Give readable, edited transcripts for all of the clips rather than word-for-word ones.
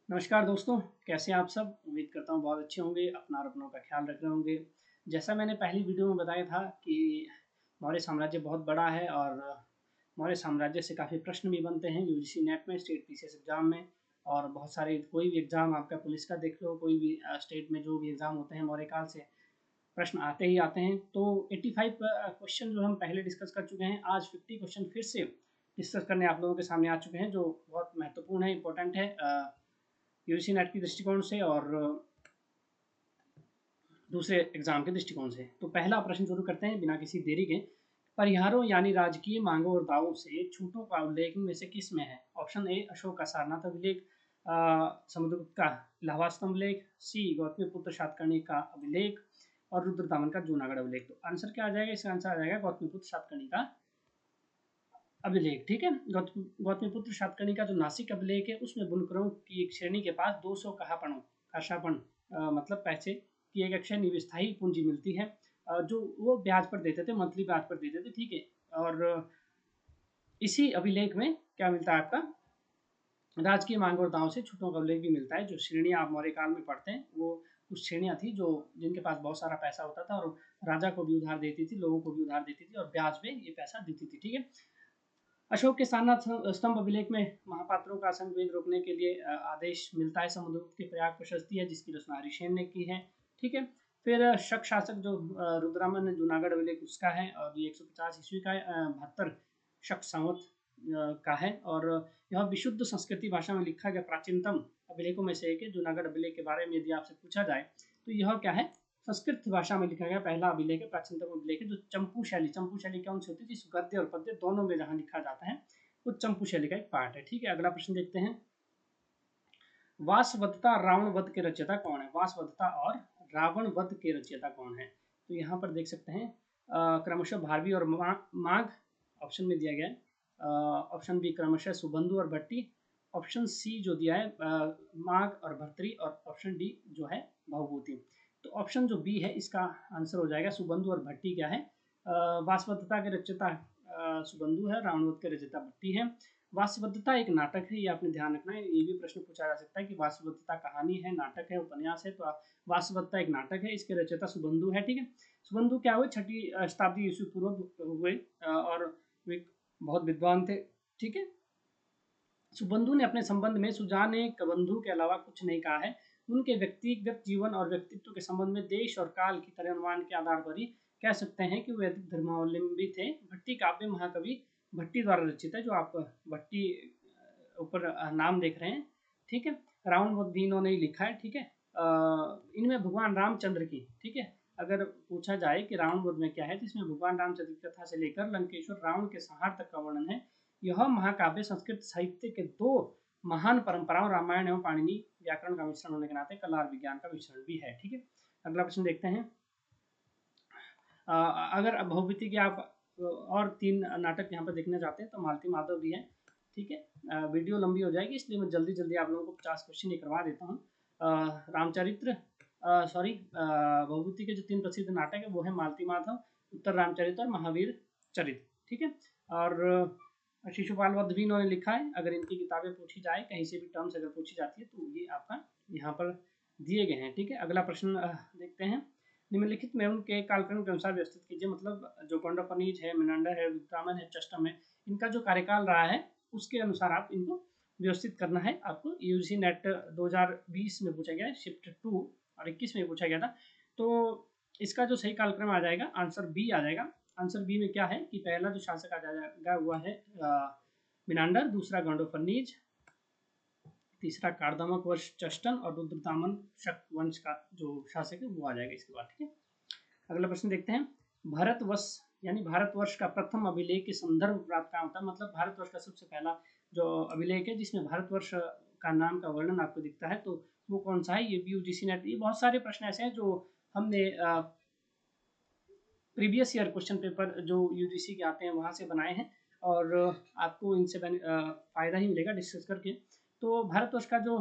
नमस्कार दोस्तों, कैसे हैं आप सब। उम्मीद करता हूँ बहुत अच्छे होंगे, अपना और अपनों का ख्याल रख रहे होंगे। जैसा मैंने पहली वीडियो में बताया था कि मौर्य साम्राज्य बहुत बड़ा है और मौर्य साम्राज्य से काफ़ी प्रश्न भी बनते हैं यूजीसी नेट में, स्टेट पीसीएस एग्जाम में। और बहुत सारे कोई भी एग्जाम आपका पुलिस का देख लो, कोई भी स्टेट में जो भी एग्जाम होते हैं मौर्य काल से प्रश्न आते ही आते हैं। तो 85 क्वेश्चन जो हम पहले डिस्कस कर चुके हैं, आज 50 क्वेश्चन फिर से डिस्कस करने आप लोगों के सामने आ चुके हैं, जो बहुत महत्वपूर्ण है, इंपॉर्टेंट है यूजीसी नेट की दृष्टिकोण से और दूसरे एग्जाम के दृष्टिकोण से। तो पहला प्रश्न शुरू करते हैं बिना किसी देरी के। परिहारों यानी राजकीय मांगों और दावों से छूटों का उल्लेख में से किस में है? ऑप्शन ए अशोक का सारनाथ अभिलेख, समुद्रगुप्त का इलाहाबाद स्तंभलेख, सी गौतमीपुत्र सातकर्णी का अभिलेख और रुद्रदामन का जूनागढ़ अभिलेख। तो आंसर क्या आ जाएगा? इसका आंसर आ जाएगा गौतमीपुत्र सातकर्णी का अभिलेख। ठीक है, गौतमीपुत्र सातकर्णी का जो नासिक अभिलेख है उसमें बुनकरों की एक श्रेणी के पास 200 कहापण मतलब पैसे की एक अक्षय निविस्थाई पूंजी मिलती है, जो वो ब्याज पर देते थे, मंथली ब्याज पर देते थे। ठीक है, और इसी अभिलेख में क्या मिलता है आपका? राजकीय मांग और दांव से छूटों का उल्लेख भी मिलता है। जो श्रेणियां आप मौर्य काल में पढ़ते हैं वो कुछ श्रेणियां थी जो जिनके पास बहुत सारा पैसा होता था और राजा को भी उधार देती थी, लोगों को भी उधार देती थी और ब्याज पे ये पैसा देती थी। ठीक है, अशोक के सारनाथ स्तंभ अभिलेख में महापात्रों का संघवेद रोकने के लिए आदेश मिलता है। समुद्रगुप्त की प्रयाग प्रशस्ति है जिसकी रचना हरिसेन ने की है। ठीक है, फिर शक शासक जो रुद्रमन जूनागढ़ अभिलेख उसका है और ये 150 ईस्वी का है, 72 शक संवत का है और यह विशुद्ध संस्कृति भाषा में लिखा गया प्राचीनतम अभिलेखों में से एक है। जूनागढ़ अभिलेख के बारे में यदि आपसे पूछा जाए तो यह क्या है? संस्कृत भाषा में लिखा गया पहला अभिलेख है, प्राचीनतम अभिलेख है। जो चंपू शैली कौन सी होती है? जिस गद्य और पद्य दोनों में जहां लिखा जाता है वो चंपू शैली का एक पार्ट है। ठीक है, अगला प्रश्न देखते हैं। वासवदत्ता रावण वध के रचयिता कौन है? वासवदत्ता और रावण वध के रचयिता कौन है? तो यहाँ पर देख सकते हैं क्रमशः भारवी और माघ ऑप्शन में दिया गया है। ऑप्शन बी क्रमशः सुबंधु और भट्टी, ऑप्शन सी जो दिया है माघ और भर्तरी, और ऑप्शन डी जो है भवभूति। तो ऑप्शन जो बी है इसका आंसर हो जाएगा सुबंधु और भट्टी। क्या है? वासवदत्ता के रचयिता सुबंधु है, रावणवध के रचयिता भट्टी है। वासवदत्ता एक नाटक है, ये आपने ध्यान रखना है। ये भी प्रश्न पूछा जा सकता है कि वासवदत्ता कहानी है, नाटक है, उपन्यास है। तो वासवदत्ता एक नाटक है, इसके रचयिता सुबंधु है। ठीक है, सुबंधु क्या हुए? 6ठी शताब्दी ईस्वी पूर्व हुए और वे बहुत विद्वान थे। ठीक है, सुबंधु ने अपने संबंध में सुजाने कबंधु के अलावा कुछ नहीं कहा है। उनके व्यक्तिगत जीवन और व्यक्तित्व के संबंध में देश और काल की तरह अनुमान के आधार पर ही कह सकते हैं कि वे अधिक धर्मावलंबी थे। भट्टी काव्य महाकवि भट्टी द्वारा रचित है, जो आप भट्टी ऊपर नाम देख रहे हैं। ठीक है, रावण वध भी इन्होंने ही लिखा है। ठीक है, इनमें भगवान रामचंद्र की, ठीक है, अगर पूछा जाए कि रावण वध में क्या है तो इसमें भगवान रामचंद्र की कथा से लेकर लंकेश्वर रावण के संहार तक का वर्णन है। यह महाकाव्य संस्कृत साहित्य के दो महान परंपराओं रामायण एवं पाणिनि व्याकरण का मिश्रण होने के नाते कला और विज्ञान का मिश्रण भी है। ठीक है, अगला प्रश्न देखते हैं। अगर भवभूति की आप और 3 नाटक यहाँ पर देखना चाहते हैं तो मालती माधव भी है। ठीक है, वीडियो लंबी हो जाएगी इसलिए मैं जल्दी जल्दी आप लोगों को 50 क्वेश्चन ही करवा देता हूँ। रामचरित्र सॉरी भवभूति के जो 3 प्रसिद्ध नाटक है वो है मालती माधव, उत्तर रामचरित्र और महावीर चरित्र। ठीक है, और शिशुपाल वध भी इन्होंने लिखा है। अगर इनकी किताबें पूछी जाए, कहीं से भी टर्म्स अगर पूछी जाती है तो ये आपका यहाँ पर दिए गए हैं। ठीक है, अगला प्रश्न देखते हैं। निम्नलिखित में उनके कालक्रम के अनुसार व्यवस्थित कीजिए। मतलब जो गौंडपनीज है, मिनांडर है, विक्रामन है, चष्टम है, इनका जो कार्यकाल रहा है उसके अनुसार आप इनको व्यवस्थित करना है। आपको यूजीसी नेट 2020 में पूछा गया है, शिफ्ट 2 और 21 में पूछा गया था। तो इसका जो सही कालक्रम आ जाएगा आंसर बी आ जाएगा। आंसर बी में क्या है कि पहला जो शासक आ जाएगा हुआ है मिनांडर, दूसरा गौंडोफनीज, तीसरा कार्दमक वंश चष्टन और रुद्रदामन शक वंश का जो शासक है वो आ जाएगा इसके बाद। ठीक है, अगला प्रश्न देखते हैं। भारतवर्ष यानी भारतवर्ष का प्रथम अभिलेख के संदर्भ प्राप्त कहाँ होता है? मतलब भारतवर्ष का सबसे पहला जो अभिलेख है जिसमें भारतवर्ष का नाम का वर्णन आपको दिखता है तो वो कौन सा है? ये भी यूजीसी नेट। ये बहुत सारे प्रश्न ऐसे हैं जो हमने प्रीवियस ईयर क्वेश्चन पेपर जो यूजीसी के आते हैं वहाँ से बनाए हैं और आपको इनसे फ़ायदा ही मिलेगा डिस्कस करके। तो भारतवर्ष का जो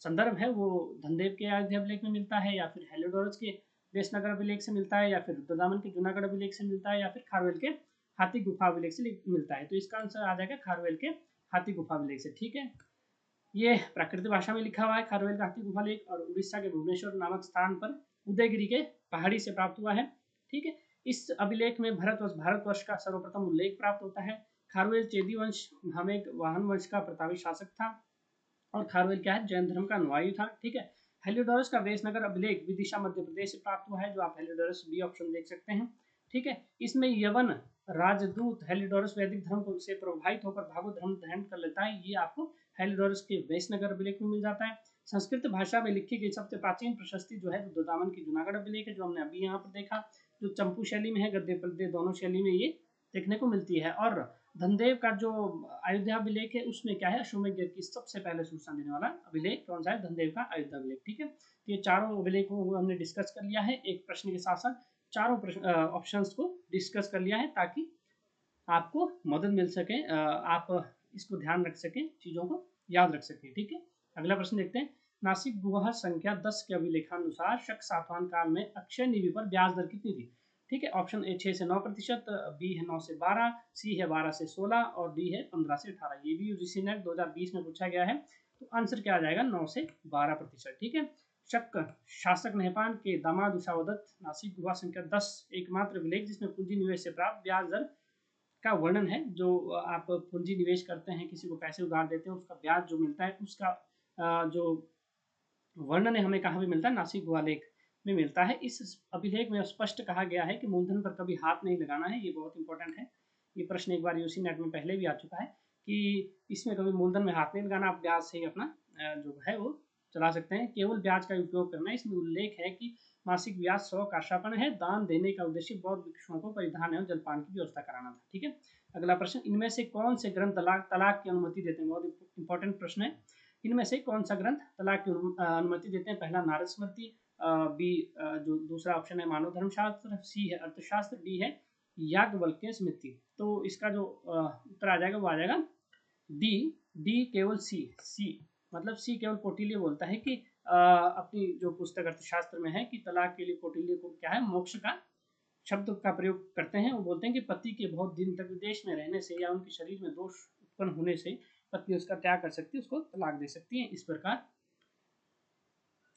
संदर्भ है वो धनदेव के अयोध्या अभिलेख में मिलता है, या फिर हेलियोडोरस के देशनगर अभिलेख से मिलता है, या फिर रुद्रदामन के जूनागढ़ अभिलेख से मिलता है, या फिर खारवेल के हाथी गुफा अभिलेख से मिलता है। तो इसका आंसर आ जाएगा खारवेल के हाथी गुफा अभिलेख से। ठीक है, ये प्राकृतिक भाषा में लिखा हुआ है। खारवेल का हाथी गुफा लेख और उड़ीसा के भुवनेश्वर नामक स्थान पर उदयगिरी के पहाड़ी से प्राप्त हुआ है। ठीक है, इस अभिलेख में भारतवर्ष का सर्वप्रथम उल्लेख प्राप्त होता है। खारवेल चेदी वंश हमें वाहन वंश का प्रतापी शासक था और खारवेल क्या है, जैन धर्म का अनुयायी था। ठीक है, हेलियोडोरस का वेशनगर अभिलेख विदिशा मध्य प्रदेश से प्राप्त हुआ है, जो आप हेलियोडोरस बी ऑप्शन देख सकते हैं। ठीक है, इसमें यवन राजदूत हेलियोडोरस वैदिक धर्म को से प्रभावित होकर भागवत धर्म धारण कर लेता है, ये आपको हेलियोडोरस के वेशनगर अभिलेख में मिल जाता है। संस्कृत भाषा में लिखी गई सबसे प्राचीन प्रशस्ति जो है रुद्रदामन की जूनागढ़ अभिलेख है, जो हमने अभी यहाँ पर देखा, जो चंपू शैली में है, गद्य पद्य दोनों शैली में ये देखने को मिलती है। और धनदेव का जो अयोध्या अभिलेख है उसमें क्या है, अश्वमेध की सबसे पहले सूचना देने वाला अभिलेख कौन सा है, धनदेव का अयोध्या अभिलेख। ठीक है, तो ये चारों अभिलेखों को हमने डिस्कस कर लिया है, एक प्रश्न के साथ साथ चारों ऑप्शंस को डिस्कस कर लिया है, ताकि आपको मदद मिल सके, आप इसको ध्यान रख सकें, चीज़ों को याद रख सकें। ठीक है, अगला प्रश्न देखते हैं। नासिक गुहा संख्या 10 के अभिलेखानुसार शक सातवाहन काल में अक्षय निधि पर ब्याज दर कितनी थी? ठीक है, ऑप्शन ए 6 से 9%, बी है 9 से 12, सी है 12 से 16 और डी है 15 से 18। ये भी यूजीसी नेट 2020 में पूछा गया है, तो आंसर क्या आ जाएगा, 9 से 12%। ठीक है, शक शासक नहपान के दामाद उषावदत्त नासिक गुहा संख्या 10 एकमात्र अभिलेख जिसमें पूंजी निवेश से प्राप्त ब्याज दर का वर्णन है। जो आप पूंजी निवेश करते हैं, किसी को पैसे उधार देते हैं, उसका ब्याज जो मिलता है, उसका जो वर्णन है हमें कहाँ भी मिलता है, नासिक गुहा लेख में मिलता है। इस अभिलेख में स्पष्ट कहा गया है कि मूलधन पर कभी हाथ नहीं लगाना है, ये बहुत इंपॉर्टेंट है। ये प्रश्न एक बार यूसी नेट में पहले भी आ चुका है कि इसमें कभी मूलधन में हाथ नहीं लगाना, आप ब्याज से ही अपना जो है वो चला सकते हैं, केवल ब्याज का उपयोग करना है। इसमें उल्लेख है कि मासिक ब्याज 100 काशापन है, दान देने का उद्देश्य बौद्ध भिक्षुओं को परिधान एवं जलपान की व्यवस्था कराना था। ठीक है, अगला प्रश्न, इनमें से कौन से ग्रंथ तलाक की अनुमति देते हैं? बहुत इंपॉर्टेंट प्रश्न है। इनमें से कौन सा ग्रंथ तलाक की अनुमति देते हैं? पहला नारद स्मृति, बी जो दूसरा ऑप्शन है मानव धर्मशास्त्र, सी है अर्थशास्त्र, डी है याज्ञवल्क्य स्मृति। तो इसका जो उत्तर आ जाएगा वो आ जाएगा डी। डी केवल सी मतलब सी केवल कौटिल्य बोलता है कि अपनी जो पुस्तक अर्थशास्त्र में है कि तलाक के लिए कौटिल्य को क्या है, मोक्ष का शब्द का प्रयोग करते हैं। वो बोलते हैं कि पति के बहुत दिन तक विदेश में रहने से या उनके शरीर में दोष उत्पन्न होने से पत्नी उसका त्याग कर सकती है, उसको तलाक दे सकती है। इस प्रकार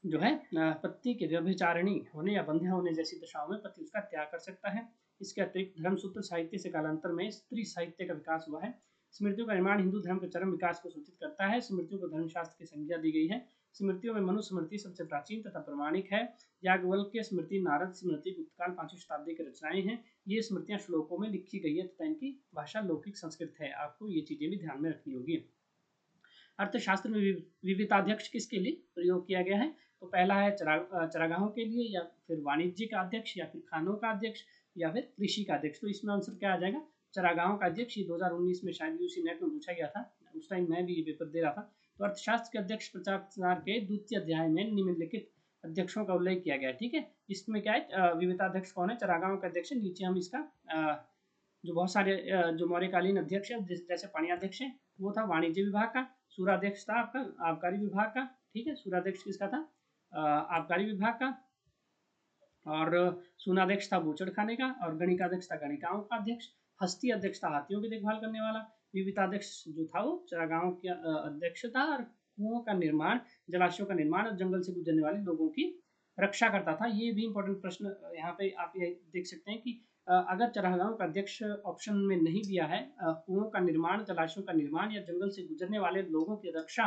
जो है पति के व्यभिचारिणी होने या बंध्या होने जैसी दशाओं में पति उसका त्याग कर सकता है। इसके अतिरिक्त धर्मसूत्र साहित्य से कालांतर में स्त्री साहित्य का विकास हुआ है। स्मृतियों का निर्माण हिंदू धर्म के चरम विकास को सूचित करता है। स्मृतियों को धर्मशास्त्र की संज्ञा दी गई है। स्मृतियों में मनुस्मृति सबसे प्राचीन तथा प्रमाणिक है। याज्ञवल्क्य स्मृति, नारद स्मृति गुप्तकाल 5वीं शताब्दी की रचनाएं हैं। ये स्मृतियां श्लोकों में लिखी गई है तथा इनकी भाषा लौकिक संस्कृत है। आपको ये चीजें भी ध्यान में रखनी होगी। अर्थशास्त्र में विविताध्यक्ष किसके लिए प्रयोग किया गया है? तो पहला है चरागाहों के लिए, या फिर वाणिज्य का अध्यक्ष, या फिर खानों का अध्यक्ष, या फिर कृषि का अध्यक्ष। तो इसमें आंसर क्या आ जाएगा, चरागाहों का अध्यक्ष। ये 2019 में शायद यूसी नेट में पूछा गया था, उस टाइम मैं भी ये पेपर दे रहा था। तो अर्थशास्त्र के अध्यक्ष प्रचार प्रसार के द्वितीय अध्याय में निम्नलिखित अध्यक्षों का उल्लेख किया गया। ठीक है, इसमें क्या है, विविताध्यक्ष कौन है, चरागाहों का अध्यक्ष। नीचे हम इसका जो बहुत सारे जो मौर्यकालीन अध्यक्ष है जैसे पाणियाध्यक्ष है, वो था वाणिज्य विभाग का। सूराध्यक्ष था आपका आबकारी विभाग का। ठीक है, सूराध्यक्ष किसका था, आबकारी विभाग का। और सूनाध्यक्ष था बूचड़ खाने का। और गणिकाध्यक्ष था गणिकाओं का अध्यक्ष। हस्ती अध्यक्ष था हाथियों की देखभाल करने वाला। विविताध्यक्ष जो था वो चरागाहों के अध्यक्ष था। और कुओं का निर्माण, जलाशयों का निर्माण और जंगल से गुजरने वाले लोगों की रक्षा करता था। ये भी इंपॉर्टेंट प्रश्न यहाँ पे आप ये देख सकते हैं कि अगर चरागाहों का अध्यक्ष ऑप्शन में नहीं दिया है, कुओं का निर्माण, जलाशयों का निर्माण या जंगल से गुजरने वाले लोगों की रक्षा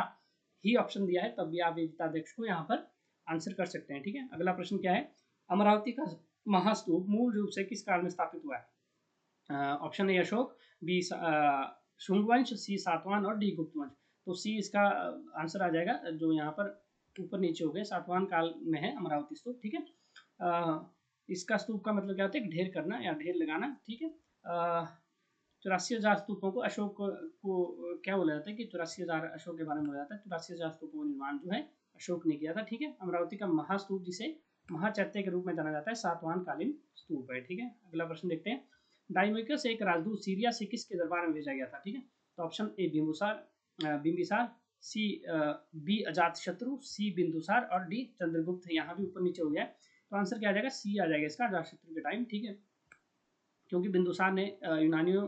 ही ऑप्शन दिया है, तब भी आप विविताध्यक्ष को यहाँ पर आंसर कर सकते हैं। ठीक है, अगला प्रश्न क्या है, अमरावती का महास्तूप मूल रूप से किस काल में स्थापित हुआ है? Option A Ashoka, B Shunga वंश, सी सातवाहन और डी गुप्त वंश। तो सी इसका आंसर आ जाएगा, जो यहाँ पर ऊपर नीचे हो गए, सातवाहन काल में है अमरावती स्तूप। ठीक है, इसका स्तूप का मतलब क्या होता है, ढेर करना या ढेर लगाना। ठीक है, 84,000 स्तूपों को अशोक को क्या बोला जाता है कि 84,000 अशोक के बारे में बोला जाता है। 84,000 स्तूपों का निर्माण जो है अशोक ने किया था। ठीक है, अमरावती का महास्तूप जिसे महाचैत्य के रूप में जाना जाता है, सातवाहन कालीन स्तूप है। ठीक है, अगला प्रश्न देखते हैं। डाइमिकस एक राजदूत सीरिया से किसके दरबार में भेजा गया था? ठीक है, तो option A Bimbisara, C B Ajatashatru, C Bindusara और डी चंद्रगुप्त। यहाँ भी ऊपर नीचे हो गया है, तो आंसर क्या आ जाएगा, सी आ जाएगा इसका, अजातशत्रु के टाइम। ठीक है, क्योंकि बिंदुसार ने यूनानियों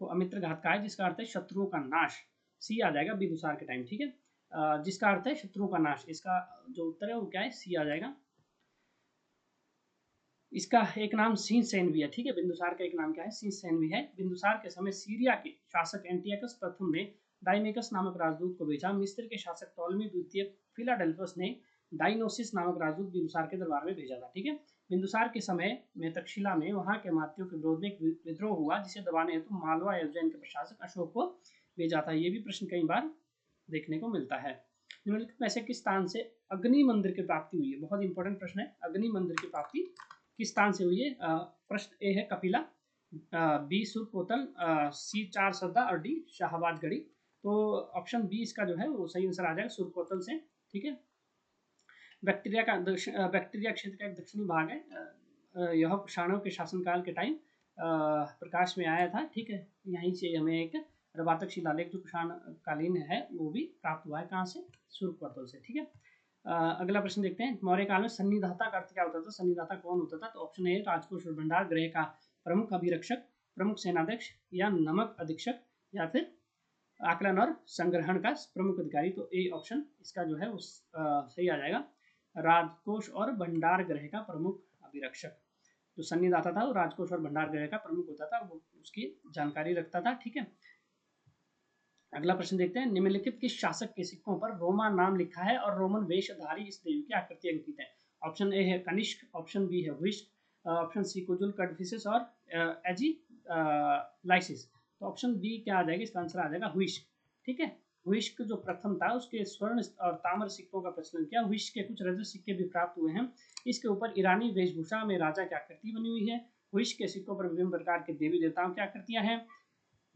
को अमित्र घात कहा है, जिसका अर्थ है शत्रुओं का नाश। सी आ जाएगा बिंदुसार के टाइम। ठीक है, जिसका अर्थ है शत्रुओं का नाश। इसका जो उत्तर है वो क्या है, सी आ जाएगा। इसका एक नाम शींशेन भी है, ठीक है, बिंदुसार का एक नाम क्या है, शींशेन भी है। बिंदुसार के समय सीरिया के शासक एंटियकस प्रथम ने डाइमेकस नामक राजदूत को भेजा। मिस्र के शासक टॉलमी द्वितीय फिलाडेल्फस ने डाइनोसिस नामक राजदूत बिंदुसार के दरबार में भेजा था, ठीक है। बिंदुसार के समय में तक्षशिला में वहां के मार्तियों के विरोध में एक विद्रोह हुआ, जिसे दबाने हेतु मालवा या उज्जैन के प्रशासक अशोक को भेजा था। ये भी प्रश्न कई बार देखने को मिलता है। निम्नलिखित में से किस स्थान से अग्नि मंदिर की प्राप्ति हुई है, बहुत इंपॉर्टेंट प्रश्न है। अग्नि मंदिर की प्राप्ति किस स्थान से हुई है? प्रश्न ए है कपिला, बी सुरपोतल, सी चार सद्दा और डी शाहबाद गढ़ी। तो ऑप्शन बी इसका जो है वो सही आंसर आ जाएगा, सुरपोतल से, ठीक है। बैक्टीरिया क्षेत्र का एक दक्षिणी भाग है। यह कुषाणों के शासनकाल के टाइम प्रकाश में आया था, ठीक है। यहीं से हमें एक रवातक शिलालेख जो कुषाण कालीन है वो भी प्राप्त हुआ है, कहाँ से? सुरपोतल से, ठीक है। अगला प्रश्न देखते हैं। मौर्य काल में सन्निधाता का अर्थ क्या होता था? सन्निधाता कौन होता था? तो ऑप्शन ए राजकोष और भंडार गृह का प्रमुख अभिरक्षक, प्रमुख सेनाध्यक्ष या नमक अधीक्षक, या फिर आकलन और संग्रहण का प्रमुख अधिकारी। तो ए ऑप्शन इसका जो है वो सही आ जाएगा, राजकोष और भंडार गृह का प्रमुख अभिरक्षक। जो सन्निधाता था वो राजकोष और भंडार गृह का प्रमुख होता था, वो उसकी जानकारी रखता था, ठीक है। अगला प्रश्न देखते हैं। निम्नलिखित किस शासक के सिक्कों पर रोमा नाम लिखा है और रोमन वेशधारी इस देवी की आकृति अंकित है? ऑप्शन ए है कनिष्क, ऑप्शन बी है हुइस्क, ऑप्शन सी कुजुल कडफिसिस और एजी लाइसिस। तो ऑप्शन बी क्या आ जाएगा, इसका आंसर आ जाएगा हुइस्क, ठीक है। हुइस्क जो प्रथम था उसके स्वर्ण और ताम्र सिक्कों का प्रचलन किया। हुइस्क के कुछ रजत सिक्के भी प्राप्त हुए हैं। इसके ऊपर ईरानी वेशभूषा में राजा की आकृति बनी हुई है। हुइस्क के सिक्कों पर विभिन्न प्रकार के देवी देवताओं की आकृतियां हैं।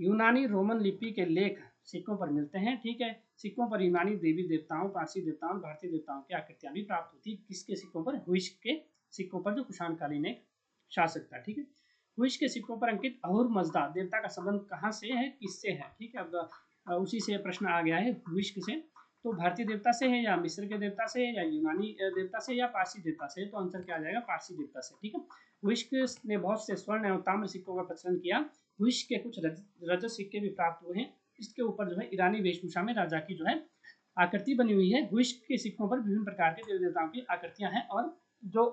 यूनानी रोमन लिपि के लेख सिक्कों पर मिलते हैं, ठीक है। सिक्कों पर यूनानी देवी देवताओं, पारसी देवताओं, भारतीय देवताओं की आकृतियां भी प्राप्त होती है। किसके सिक्कों पर? हुइस्क के सिक्कों पर, जो कुषाण कालीन एक शासक था, ठीक है। हुइस्क के सिक्कों पर अंकित अहुर मजदा देवता का संबंध कहाँ से है, किससे है, ठीक है। अब उसी से प्रश्न आ गया है हुइस्क से। तो भारतीय देवता से है, या मिस्र के देवता से, या यूनानी देवता से, या पारसी देवता से? तो आंसर क्या आ जाएगा, पारसी देवता से, ठीक है। हुइस्क ने बहुत से स्वर्ण एवं ताम्र सिक्कों का प्रचलन किया। हुइस्क के कुछ रजत सिक्के भी प्राप्त हुए हैं। इसके ऊपर जो है ईरानी वेशभूषा में राजा की जो है आकृति बनी हुई है। हुइस्क के सिक्कों पर विभिन्न प्रकार के देवी देवताओं की आकृतियां हैं, और जो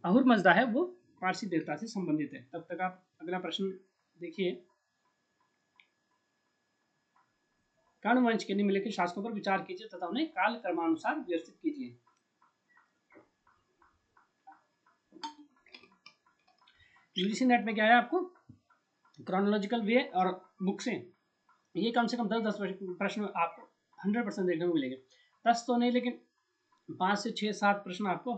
अहुर मजदा है वो पारसी देवता से संबंधित है। तब तक आप अगला प्रश्न देखिए। कर्ण वंश के निम्नलिखित शासकों पर विचार कीजिए तथा उन्हें काल क्रमानुसार व्यवस्थित कीजिए। यूजीसी नेट में क्या है आपको क्रोनोलॉजिकल वे और बुक से ये कम से कम 10 प्रश्न आपको 100% देखने को मिलेंगे। 10 तो नहीं, लेकिन 5 से 6 7 प्रश्न आपको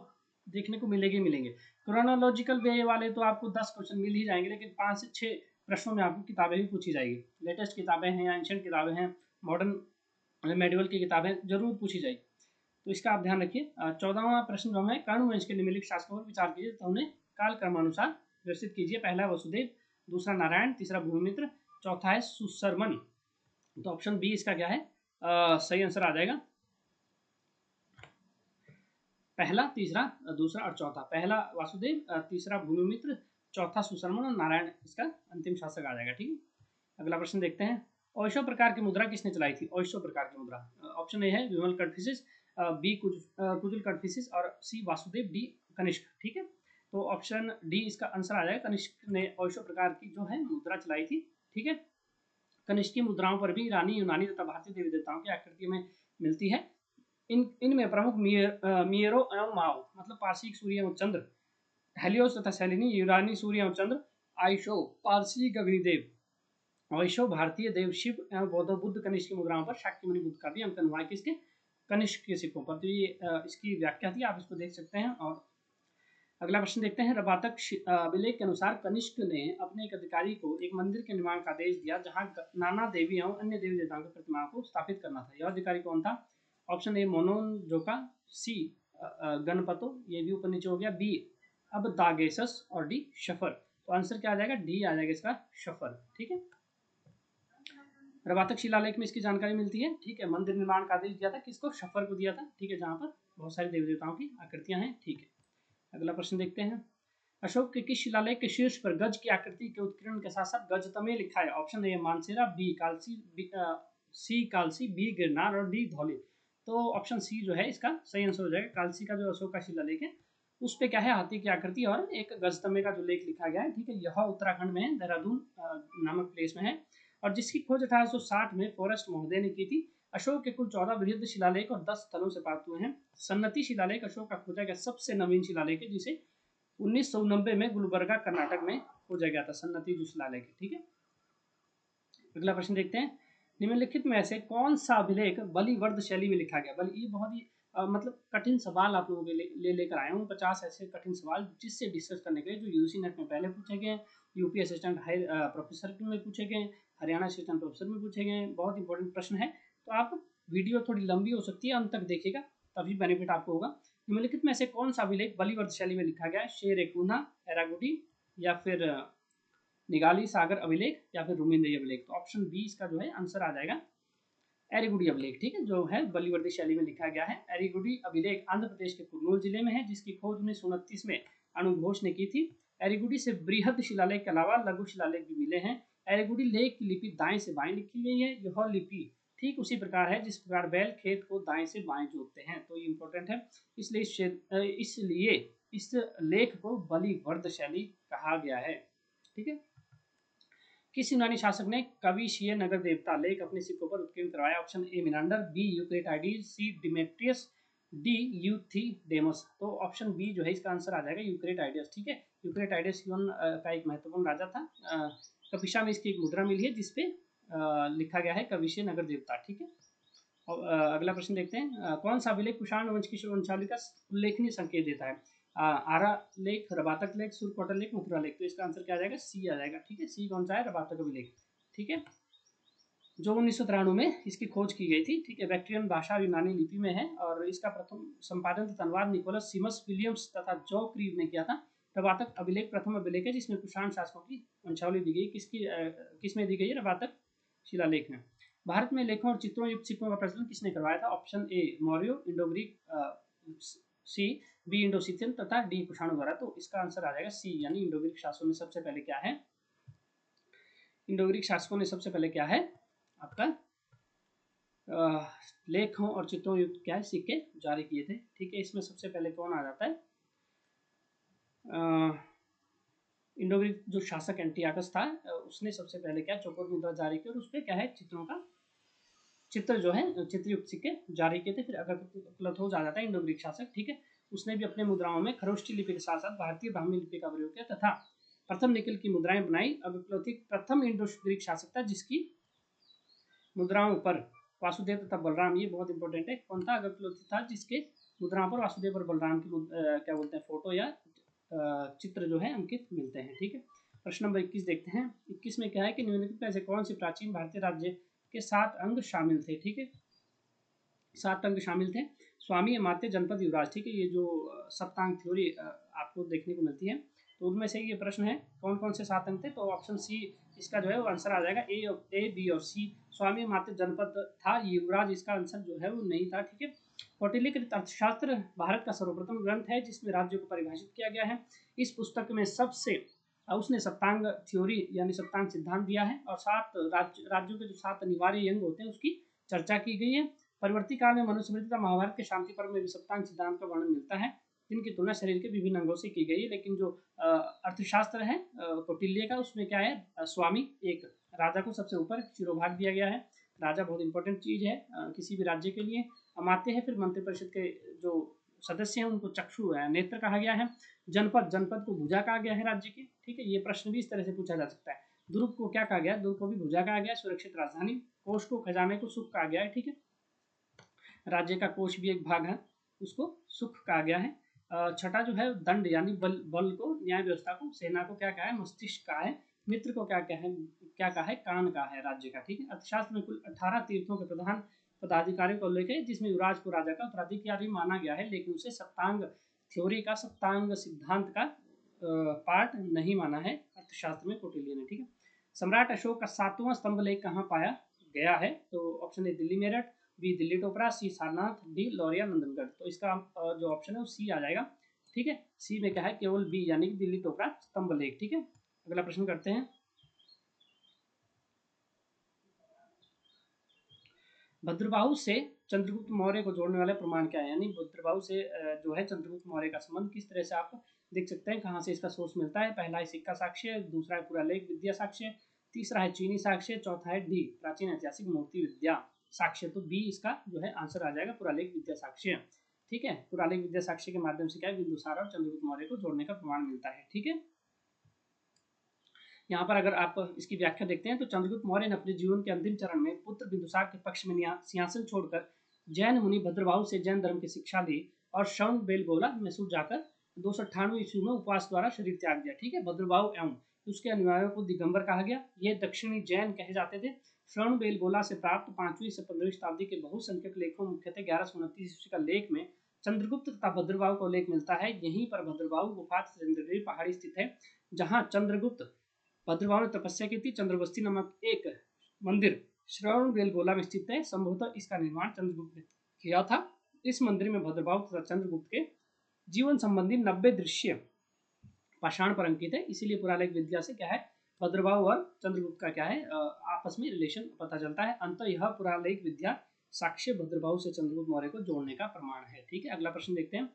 देखने को मिलेंगे। क्रोनोलॉजिकल वे वाले तो आपको 10 क्वेश्चन मिल ही जाएंगे, लेकिन 5 से 6 प्रश्नों में आपको किताबें भी पूछी जाएगी। लेटेस्ट किताबें हैं या एंशिएंट किताबें हैं, मॉडर्न मेडिवल की किताबें जरूर पूछी जाएगी, तो इसका आप ध्यान रखिए। 14वां प्रश्न जो है, कर्ण वंश के निम्नलिखित शासकों पर विचार कीजिए तो उन्हें काल क्रमानुसार व्यवस्थित कीजिए। पहला वसुदेव, दूसरा नारायण, तीसरा भूमिमित्र, चौथा है सुशर्मन। तो ऑप्शन बी इसका क्या है, सही आंसर आ जाएगा। पहला, तीसरा, दूसरा और चौथा। पहला वासुदेव, तीसरा भूमिमित्र, चौथा सुशर्मन और नारायण इसका अंतिम शासक आ जाएगा, ठीक है। अगला प्रश्न देखते हैं। ओशो प्रकार की मुद्रा किसने चलाई थी? ओशो प्रकार की मुद्रा, ऑप्शन ए है विमल कडफिसिस, बी कुजुल कडफिसिस और सी वासुदेव, डी कनिष्क, ठीक है। तो ऑप्शन डी इसका आंसर आ जाएगा, कनिष्क ने ओशो प्रकार की जो है मुद्रा चलाई थी, ठीक है। कनिष्क की मुद्राओं पर भी ईरानी, यूनानी तथा भारतीय देवी देवताओं की आकृति में मिलती है। इनमें प्रमुख मियरो एवं माओ, मतलब पारसी सूर्य एवं चंद्र, हेलियोस तथा सेलिनी यूनानी सूर्य एवं चंद्र, आइशो पारसी अग्निदेव, वैशो भारतीय देव शिव एवं बौद्ध बुद्ध। कनिष्क की मुद्राओं पर शाक्यमुनि बुद्ध का भी अंकन हुआ है, किसके? कनिष्क के सिक्कों पर। तो ये इसकी व्याख्या थी, आप इसको देख सकते हैं। और अगला प्रश्न देखते हैं। रबातक अभिलेख के अनुसार कनिष्क ने अपने एक अधिकारी को एक मंदिर के निर्माण का आदेश दिया जहां नाना देवी एवं अन्य देवी देवताओं की प्रतिमाओं को स्थापित करना था। यह अधिकारी कौन था? ऑप्शन ए मोनोनजोका, सी गणपतो, ये भी ऊपर नीचे हो गया, बी अब दागेसस और डी शफर। तो आंसर क्या आ जाएगा? डी आ जाएगा इसका, शफर, ठीक है। रबातक शिलालेख में इसकी जानकारी मिलती है, ठीक है। मंदिर निर्माण का आदेश दिया था किसको? शफर को दिया था, ठीक है, जहां पर बहुत सारी देवी देवताओं की आकृतियां हैं, ठीक है। अगला प्रश्न देखते हैं। अशोक के किस शिलालेख के शीर्ष पर गज की आकृति के उत्कीर्ण के साथ साथ गजतमे लिखा है? Option A Mansehra, B Kalsi, C Kalsi, B Girnar और डी धौली। तो ऑप्शन सी जो है इसका सही आंसर हो जाएगा। कालसी का जो अशोक का शिलालेख है उस पे क्या है, हाथी की आकृति और एक गजतमे का जो लेख लिखा गया है, ठीक है। यह उत्तराखंड में देहरादून नामक प्लेस में है और जिसकी खोज 1860 में फॉरेस्ट महोदय ने की थी। अशोक के कुल 14 वृहद शिलालेख और 10 स्थलों से प्राप्त हुए हैं। सन्नति शिलालेख अशोक का खोजा गया सबसे नवीन शिलालेख है, जिसे 1990 में गुलबर्गा कर्नाटक में खोजा गया था, सन्नति जो शिलालेख है, ठीक है। अगला प्रश्न देखते हैं, निम्नलिखित में से कौन सा अभिलेख बलिवर्द शैली में लिखा गया। बलि ये बहुत ही मतलब कठिन सवाल आप लोगों के लेकर आया हूँ, 50 ऐसे कठिन सवाल जिससे डिस्कस करने के लिए, जो यूजी नेट में पहले पूछे गए, यूपी असिस्टेंट हाई प्रोफेसर में पूछे गए, हरियाणा असिस्टेंट प्रोफेसर में पूछे गए। बहुत इंपॉर्टेंट प्रश्न है, तो आप वीडियो थोड़ी लंबी हो सकती है, अंत तक देखिएगा तभी बेनिफिट आपको होगा। निम्नलिखित में से कौन सा अभिलेख बलिवर्द शैली में लिखा गया है। शेर ए कूना, एरागुडी, या फिर निगाली सागर अभिलेख, या फिर रुमिंदेई अभिलेख। तो ऑप्शन बी इसका जो है आंसर आ जाएगा, एरीगुडी अभिलेख, ठीक है, जो है बलिवर्दी शैली में लिखा गया है। एरीगुडी अभिलेख आंध्र प्रदेश के कुर्नूल जिले में है, जिसकी खोज 1929 में अणुघोष ने की थी। एरीगुडी से बृहद शिलालेख के अलावा लघु शिलालेख भी मिले हैं। एरीगुडी लेख की लिपि दाएं से बाएं लिखी गई है। यह लिपि ठीक उसी प्रकार है जिस प्रकार बैल खेत को दाएं से बाएं जोतते हैं, तो ये इंपॉर्टेंट है। इसलिए इस लेख को बलिवर्द शैली कहा गया है, ठीक है। किस यूनानी शासक ने कविशीय नगर देवता लेख अपने सिक्कों पर उत्कीर्ण करवाया। Option A Menander, B Eucratides, C Demetrius, D Euthydemus. तो ऑप्शन बी जो है इसका आंसर आ जाएगा, यूक्रेटाइडिस, ठीक है। यूक्रेटाइडिस का एक महत्वपूर्ण राजा था। कपिशा में इसकी एक मुद्रा मिली है जिसपे लिखा गया है कविशीय नगर देवता, ठीक है। और अगला प्रश्न देखते हैं, कौन सा अभिलेख कुषाण वंश की वंशावली का उल्लेखनीय संकेत देता है। आरा लेख, रबातक लेख, सुरकोटल लेख, मथुरा लेख। तो इसका आंसर क्या आ जाएगा, सी आ जाएगा, ठीक है। सी कौन सा है, रबातक अभिलेख, ठीक है, जो 1993 में इसकी खोज की गई थी, ठीक है। बैक्ट्रियन भाषा यूनानी लिपि में है और इसका प्रथम संपादन तथा अनुवाद निकोलस सिमस विलियम्स तथा जॉ क्रीव ने किया था। रबातक अभिलेख प्रथम अभिलेख है जिसमें कुषाण शासकों की वंशावली दी गई। किसमें दी गई है, रबातक शिलालेख में। भारत में लेखों और चित्रों युक्त सिक्कों का प्रचलन किसने करवाया था। Option A Maurya, Indo Greek, C B Indo Scythian, तथा डी कुषाणों द्वारा। तो इसका आंसर आ जाएगा सी, यानी इंडो ग्रीक शासकों ने सबसे पहले क्या है, इंडो ग्रीक शासकों ने सबसे पहले क्या है आपका लेखों और चित्रों युक्त क्या है सिक्के जारी किए थे, ठीक है। इसमें सबसे पहले कौन आ जाता है, इंडो ग्रीक जो शासक एंटियाकस था उसने सबसे पहले क्या चौकोर मुद्रा जारी की और उस पर क्या है चित्रों का चित्र जो है चित्रयुक्त सिक्के जारी किए थे। फिर अगर प्लथोस आ जाता है इंडो ग्रीक शासक, ठीक है, उसने भी अपने मुद्राओं में खरोष्ठी लिपि के साथ साथ भारतीय ब्राह्मी लिपि का प्रयोग किया तथा प्रथम निकल की मुद्राएं बनाई। अगक्लोथिक प्रथम इंडो ग्रीक शासक था जिसकी मुद्राओं पर वासुदेव तथा बलराम, ये बहुत इंपॉर्टेंट है, कौन था, अगक्लोथिक था जिसके मुद्राओं पर वासुदेव और बलराम की क्या बोलते हैं फोटो या चित्र जो है अंकित मिलते हैं, ठीक है। प्रश्न नंबर 21 देखते हैं। 21 में क्या है कि निम्नलिखित में से कौन से प्राचीन भारतीय राज्य के 7 अंग शामिल थे, ठीक है। 7 अंग शामिल थे, स्वामी, अमात्य, जनपद, युवराज, ठीक है। ये जो सप्तांग थ्योरी आपको देखने को मिलती है, तो उनमें से ये प्रश्न है कौन कौन से 7 अंग थे। तो ऑप्शन सी इसका जो है वो आंसर आ जाएगा, ए बी और सी। स्वामी, अमात्य, जनपद था, युवराज इसका आंसर जो है वो नहीं था, ठीक है। कौटिल्यकृत अर्थशास्त्र भारत का सर्वप्रथम ग्रंथ है जिसमें राज्यों को परिभाषित किया गया है। इस पुस्तक में सबसे उसने सप्तांग थ्योरी यानी सप्तांग सिद्धांत दिया है और 7 राज्यों के जो 7 अनिवार्य अंग होते हैं उसकी चर्चा की गई है। परवर्ती काल में मनुस्मृति तथा महाभारत के शांति पर्व में भी सप्तांग सिद्धांत का वर्णन मिलता है, जिनकी तुलना शरीर के विभिन्न अंगों से की गई है। लेकिन जो अर्थशास्त्र है कौटिल्य का, उसमें क्या है, स्वामी एक राजा को सबसे ऊपर शिरोभाग दिया गया है। राजा बहुत इंपॉर्टेंट चीज है किसी भी राज्य के लिए। अमात्य है, फिर मंत्रिपरिषद के जो सदस्य हैं उनको चक्षु है, नेत्र कहा गया है। जनपद, जनपद को भुजा कहा गया है राज्य की, ठीक है। ये प्रश्न भी इस तरह से पूछा जा सकता है। दुर्ग को क्या कहा गया, दुर्ग को भी भुजा कहा गया। सुरक्षित राजधानी, कोष को खजाने को सुख कहा गया है, ठीक है। राज्य का कोष भी एक भाग है, उसको सुख कहा गया है। छठा जो है दंड यानी बल को, न्याय व्यवस्था को, सेना को क्या कहा है, मस्तिष्क कहा है। मित्र को क्या कहा है, कान कहा है राज्य का, ठीक है। अर्थशास्त्र में कुल 18 तीर्थों के प्रधान पदाधिकारियों का उल्लेख है जिसमें युवराज को राजा का उत्तराधिकारी माना गया है, लेकिन उसे सप्तांग थ्योरी का, सप्तांग सिद्धांत का पार्ट नहीं माना है अर्थशास्त्र में कौटिल्य ने, ठीक है। सम्राट अशोक का 7वां स्तंभ लेख कहाँ पाया गया है। तो option A Delhi Meerut, B Delhi Topra, C Sarnath, D Lauriya Nandangarh. तो इसका जो ऑप्शन है वो सी आ जाएगा, ठीक है। सी में क्या है, केवल बी यानी कि दिल्ली टोपरा स्तंभ लेख, ठीक है। अगला प्रश्न करते हैं, भद्रबाहु से चंद्रगुप्त मौर्य को जोड़ने वाला प्रमाण क्या है, यानी भद्रबाहु से जो है चंद्रगुप्त मौर्य का संबंध किस तरह से आप देख सकते हैं, कहाँ से इसका सोर्स मिलता है। पहला है सिक्का साक्ष्य, दूसरा है पुरालेख विद्या साक्ष्य, तीसरा है चीनी साक्ष्य, चौथा है डी प्राचीन ऐतिहासिक मूर्ति विद्या साक्ष्य। तो बी इसका जो है आंसर आ जाएगा, पुरालेख विद्या साक्ष्य। ठीक है, पुरालेख विद्या साक्ष्य के माध्यम से क्या है, बिंदुसार और चंद्रगुप्त मौर्य को जोड़ने का प्रमाण मिलता है। ठीक है, यहाँ पर अगर आप इसकी व्याख्या देखते हैं तो चंद्रगुप्त मौर्य ने अपने जीवन के अंतिम चरण में पुत्र बिंदुसार के पक्ष में सिंहासन छोड़कर जैन मुनि भद्रबाहु से जैन धर्म की शिक्षा ली और श्रवण बेलगोला मैसूर जाकर 298 ईस्वी में उपवास द्वारा शरीर त्याग दिया। ठीक है, भद्रबाहु एवं उसके अनुयायियों को दिगंबर कहा गया। ये दक्षिणी जैन कहे जाते थे। श्रवण बेलगोला से प्राप्त 5वीं से 15वीं शताब्दी के बहुसंख्यक लेखों, मुख्यतः 1129 ईस्वी का लेख में चंद्रगुप्त तथा भद्रबाहु का उल्लेख मिलता है। यहीं पर भद्रबाहु गुफा चंद्रगिरी पहाड़ी स्थित है, जहाँ चंद्रगुप्त भद्रबाहु ने तपस्या की थी। चंद्रबस्ती नामक एक मंदिर श्रवण बेलगोला में स्थित है। संभवतः इसका निर्माण चंद्रगुप्त ने किया था। इस मंदिर में भद्रबाहु तथा चंद्रगुप्त के जीवन संबंधी 90 दृश्य पाषाण पर अंकित है। इसीलिए पुरालेख विद्या से क्या है, भद्रबाहु और चंद्रगुप्त का क्या है, आपस में रिलेशन पता चलता है। अंत यह पुरालेख विद्या साक्ष्य भद्रबाहु से चंद्रगुप्त मौर्य को जोड़ने का प्रमाण है। ठीक है, अगला प्रश्न देखते हैं।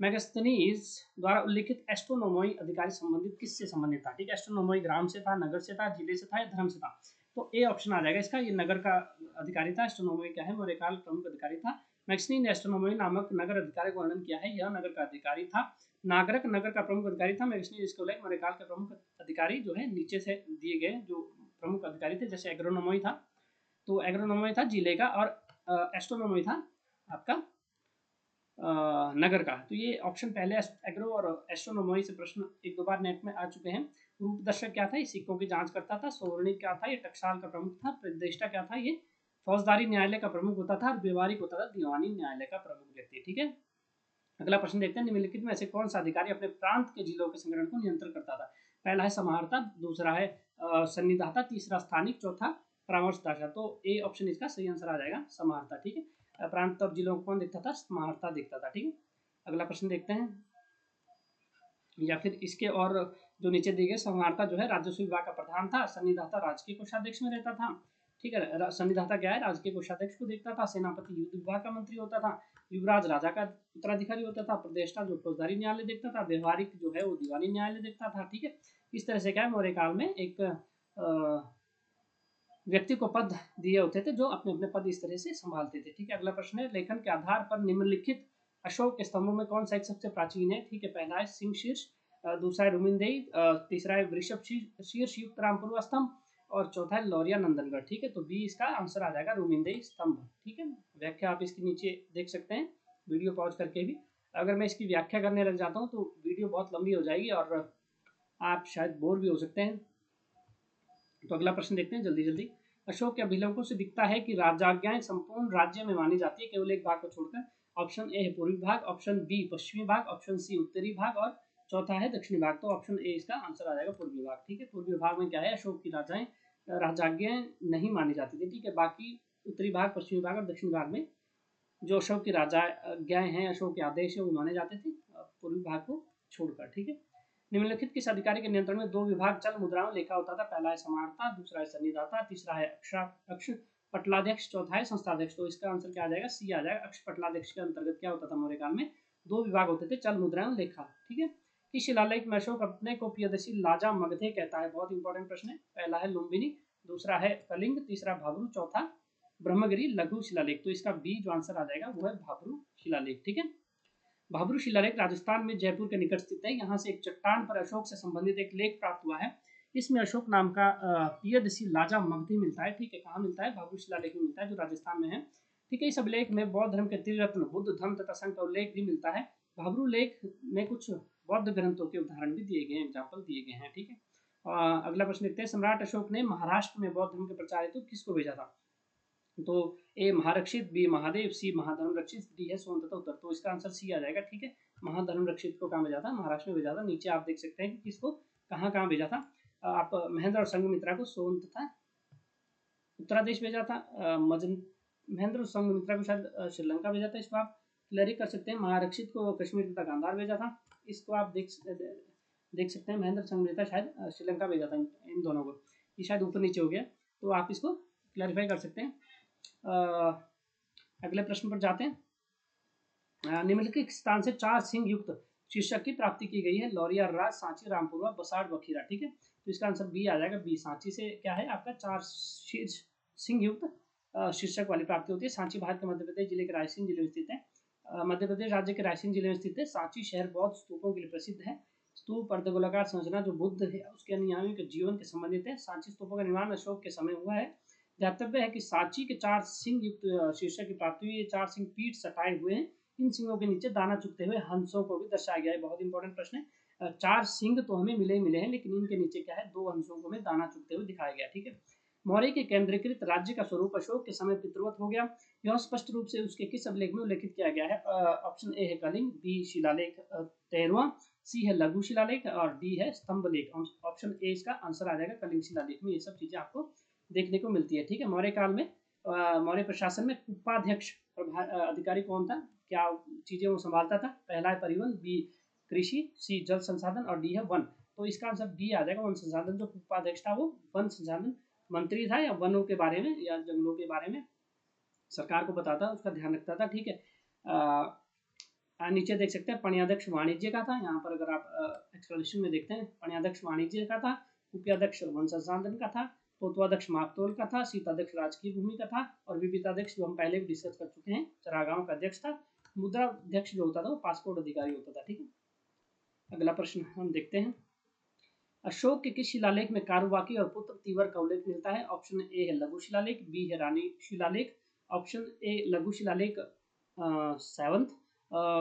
मैगस्थनीज द्वारा उल्लिखित एस्ट्रोनोमोई अधिकारी संबंधित किससे संबंधित था। ठीक है, एस्ट्रोनोमोई ग्राम से था, नगर से था, जिले से था या धर्म से था। तो ए ऑप्शन आ जाएगा इसका, ये नगर का अधिकारी था। एस्ट्रोनोमोई क्या है, मौर्यकाल प्रमुख अधिकारी था। मैक्सनी ने एस्ट्रोनोमोई नामक नगर अधिकारी का वर्णन किया है। यह नगर का अधिकारी था। नागरक नगर का प्रमुख अधिकारी था। मैक्सनी इसको उल्लेख मौर्यकाल के प्रमुख अधिकारी जो है नीचे से दिए गए जो प्रमुख अधिकारी थे, जैसे एग्रोनोमोई था, तो एग्रोनोमोई था जिले का, और एस्ट्रोनोमोई था आपका नगर का। तो ये ऑप्शन पहले एग्रो और एस्ट्रोनोमोई से प्रश्न एक दो बार नेट में आ चुके हैं। रूप दर्शक क्या था, ये सिक्कों की जांच करता था। सौवर्णिक क्या था, ये टकसाल का प्रमुख था। प्रतिष्ठा क्या था, ये फौजदारी न्यायालय का प्रमुख होता था। और व्यवहारिक होता था दीवानी न्यायालय का प्रमुख व्यक्ति। ठीक है, अगला प्रश्न देखते हैं। निम्नलिखित में से कौन सा अधिकारी अपने प्रांत के जिलों के संग्रहण को नियंत्रण करता था। पहला है समाहर्ता, दूसरा है सन्निधाता, तीसरा स्थानिक, चौथा परामर्शदाता। तो ए ऑप्शन इसका सही आंसर आ जाएगा, समाहर्ता। ठीक है, प्रांत और जिलों को कौन देखता था, समाहर्ता देखता था। ठीक है, अगला प्रश्न देखते हैं। या फिर इसके और जो नीचे दिए गए, समाहर्ता जो है राजस्व विभाग का प्रधान था। सन्निधाता राजकीय कोषाध्यक्ष में रहता था। ठीक है, सन्निधाता क्या है, राजकीय कोषाध्यक्ष को देखता था। सेनापति युद्ध विभाग का मंत्री होता था। युवराज राजा का उत्तराधिकारी होता था। प्रतिष्ठा जो फौजदारी न्यायालय देखता था। व्यवहारिक जो है वो दीवानी न्यायालय देखता था। ठीक है, इस तरह से क्या है, मौर्य काल में एक व्यक्ति को पद दिए होते थे जो अपने अपने पद इस तरह से संभालते थे। ठीक है, अगला प्रश्न है। लेखन के आधार पर निम्नलिखित अशोक के स्तंभों में कौन सा एक सबसे प्राचीन है। ठीक है, पहला है सिंह शीर्ष, दूसरा है रुमिनदेही, तीसरा है वृषभ शीर्ष युक्त रामपुर स्तंभ, और चौथा है लौरिया नंदनगढ़। ठीक है, तो बी इसका आंसर आ जाएगा, रुमिनदेही स्तंभ। ठीक है, व्याख्या आप इसके नीचे देख सकते हैं वीडियो पॉज करके भी। अगर मैं इसकी व्याख्या करने लग जाता हूँ तो वीडियो बहुत लंबी हो जाएगी और आप शायद बोर भी हो सकते हैं। तो अगला प्रश्न देखते हैं जल्दी जल्दी। अशोक के अभिलेखों से दिखता है कि राजाज्ञाएं संपूर्ण राज्य में मानी जाती है, केवल एक भाग को छोड़कर। ऑप्शन ए है पूर्वी भाग, ऑप्शन बी पश्चिमी भाग, ऑप्शन सी उत्तरी भाग, और चौथा है दक्षिणी भाग। तो ऑप्शन ए इसका आंसर आ जाएगा, पूर्वी भाग। ठीक है, पूर्वी भाग में क्या है, अशोक की राजाज्ञाएं नहीं मानी जाती थी। ठीक है, बाकी उत्तरी भाग, पश्चिमी भाग और दक्षिणी भाग में जो अशोक की राजाज्ञाएं हैं, अशोक के आदेश है, वो माने जाते थे, पूर्वी भाग को छोड़कर। ठीक है, निम्नलिखित किस अधिकारी के नियंत्रण में दो विभाग चल मुद्राओं लेखा होता था। पहला है समाहर्ता, दूसरा है सन्निधाता, तीसरा है अक्ष पटलाध्यक्ष, चौथा है संस्थाध्यक्ष। तो इसका आंसर क्या आ जाएगा, सी आ जाएगा। अक्ष पटलाध्यक्ष के अंतर्गत क्या होता था, मौर्य काल में दो विभाग होते थे, चल मुद्राएं लेखा। ठीक है, इस शिलालेख में अशोक अपने को प्रियदर्शी लाजा मगधे कहता है। बहुत इंपॉर्टेंट प्रश्न है। पहला है लुम्बिनी, दूसरा है कलिंग, तीसरा भाब्रू, चौथा ब्रह्मगिरी लघु शिलालेख। तो इसका बी जो आंसर आ जाएगा वो है भाब्रू शिलालेख। ठीक है, भाब्रू शिलालेख राजस्थान में जयपुर के निकट स्थित है। यहाँ से एक चट्टान पर अशोक से संबंधित एक लेख प्राप्त हुआ है। इसमें अशोक नाम का प्रियदर्शी लाजा मगधी मिलता है। ठीक है, कहाँ मिलता है, भाब्रू शिलालेख में मिलता है, जो राजस्थान में है। ठीक है, इस अभिलेख में बौद्ध धर्म के त्रिरत्न बुद्ध, धर्म तथा संघ का उल्लेख भी मिलता है। भाब्रू लेख में कुछ बौद्ध ग्रंथों के उदाहरण भी दिए गए हैं, एग्जाम्पल दिए गए हैं। ठीक है, अगला प्रश्न देखते हैं। सम्राट अशोक ने महाराष्ट्र में बौद्ध धर्म के प्रचार हेतु किसको भेजा था। तो ए महारक्षित, बी महादेव, सी महाधर्म रक्षित, डी है सोन तथा उत्तर। तो इसका आंसर सी आ जाएगा। ठीक है, महाधर्म रक्षित को कहाँ भेजा था, महाराष्ट्र में भेजा था। नीचे आप देख सकते हैं कि किसको कहाँ कहाँ भेजा था। आप महेंद्र और संघमित्रा को सोन तथा उत्तरादेश भेजा था। महेंद्र और संघमित्रा को शायद श्रीलंका भेजा था। इसको आप क्लियर कर सकते हैं। महारक्षित को कश्मीर तथा गांधार भेजा था। इसको आप देख सकते हैं। महेंद्र संघमित्रा शायद श्रीलंका भेजा था इन दोनों को। ये शायद ऊपर नीचे हो गया, तो आप इसको क्लैरिफाई कर सकते हैं। अगले प्रश्न पर जाते हैं। निम्नलिखित स्थान से 4 सिंह युक्त शीर्षक की प्राप्ति की गई है। लौरिया, राज, सांची, रामपुरवा, बसाड़, बखीरा। ठीक है, तो इसका आंसर बी आ जाएगा। बी, सांची से क्या है आपका 4 शीर्ष सिंह युक्त शीर्षक वाली प्राप्ति होती है। सांची भारत के मध्य प्रदेश जिले के रायसेन जिले में स्थित है। मध्य प्रदेश राज्य के रायसेन जिले में स्थित है। सांची शहर बौद्ध स्तूपों के लिए प्रसिद्ध है। स्तूप अर्धगोलाकार संरचना जो बुद्ध है उसके अनुयायियों के जीवन के संबंधित है। सांची स्तूपों का निर्माण अशोक के समय हुआ है। ध्यातव्य है कि सांची के 4 सिंह युक्त शीर्षक की प्राप्ति हुई है। 4 सिंह पीठ सटाए हुए हैं। इन सिंहों के नीचे दाना चुगते हुए हंसों को भी दर्शाया गया है। बहुत इंपॉर्टेंट प्रश्न है। 4 सिंह तो हमें मिले मिले हैं, लेकिन इनके नीचे क्या है, 2 हंसों को हमें दाना चुगते हुए दिखाया गया। ठीक है, मौर्य के केंद्रीकृत राज्य का स्वरूप अशोक के समय पितृवत हो गया। यह स्पष्ट रूप से उसके किस अभिलेख में उल्लेखित किया गया है? ऑप्शन ए है कलिंग, बी शिलालेख 13वां, सी है लघु शिलालेख और डी है स्तंभ लेख। ऑप्शन ए इसका आंसर आ जाएगा। कलिंग शिलालेख में ये सब चीजें आपको देखने को मिलती है। ठीक है, मौर्य काल में मौर्य प्रशासन में उपाध्यक्ष अधिकारी कौन था, क्या चीजें वो संभालता था? पहला है परिवहन, बी कृषि, सी जल संसाधन और डी है वन। तो इसका आंसर डी आ जाएगा, वन संसाधन। जो उपाध्यक्ष था वो वन संसाधन मंत्री था, या वनों के बारे में या जंगलों के बारे में सरकार को बताता, उसका ध्यान रखता था। ठीक है, नीचे देख सकते हैं पण्याध्यक्ष वाणिज्य का था। यहाँ पर अगर आप एक्सप्लेनेशन में देखते हैं, पण्याध्यक्ष वाणिज्य का था, उपाध्यक्ष वन संसाधन का था, पोतवाध्यक्ष मापतोल का था, शीताध्यक्ष राजकीय भूमि का था और विविधाध्यक्ष जो हम पहले भी डिस्कस कर चुके हैं चरागांव का अध्यक्ष था। मुद्राध्यक्ष जो होता था वो पासपोर्ट अधिकारी होता था। ठीक है, अगला प्रश्न हम देखते हैं। अशोक के किस शिलालेख में कारुबाकी और पुत्र तीवर का उल्लेख मिलता है? ऑप्शन ए है लघु शिलालेख, बी है रानी शिलालेख। ऑप्शन ए लघु शिलालेख 7th,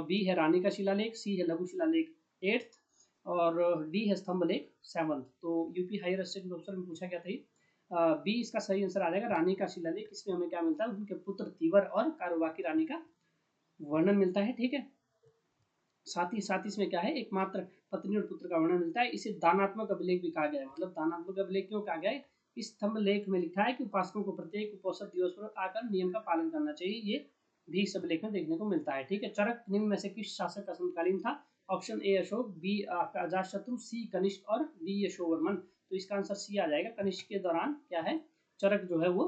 बी है रानी का शिलालेख, सी है लघु शिलालेख 8th और डी है स्तंभ लेख 7th। तो यूपी हायर स्टेट ऑप्शन में पूछा गया था। बी इसका सही आंसर आ जाएगा, रानी का शिलालेख। इसमें हमें क्या मिलता है, उनके पुत्र तीवर और कारुबाकी रानी का वर्णन मिलता है। ठीक है, साथ ही इसमें क्या है, एकमात्र पत्नी और पुत्र का वर्णन मिलता है। इसे दानात्मक अभिलेख भी कहा गया है। मतलब दानात्मक अभिलेख क्यों कहा गया है? इस स्तंभ लेख में लिखा है कि उपासकों को प्रत्येक उपोषण दिवस पर आकर नियम का पालन करना चाहिए। ये भी इस अभिलेख में देखने को मिलता है। ठीक है, चरक निम्न में से किस शासक का समकालीन था? ऑप्शन ए अशोक, बी आपका अजातशत्रु, सी कनिष्क और डी यशोवर्मन। तो इसका आंसर सी आ जाएगा। कनिष्क के दौरान क्या है, चरक जो है वो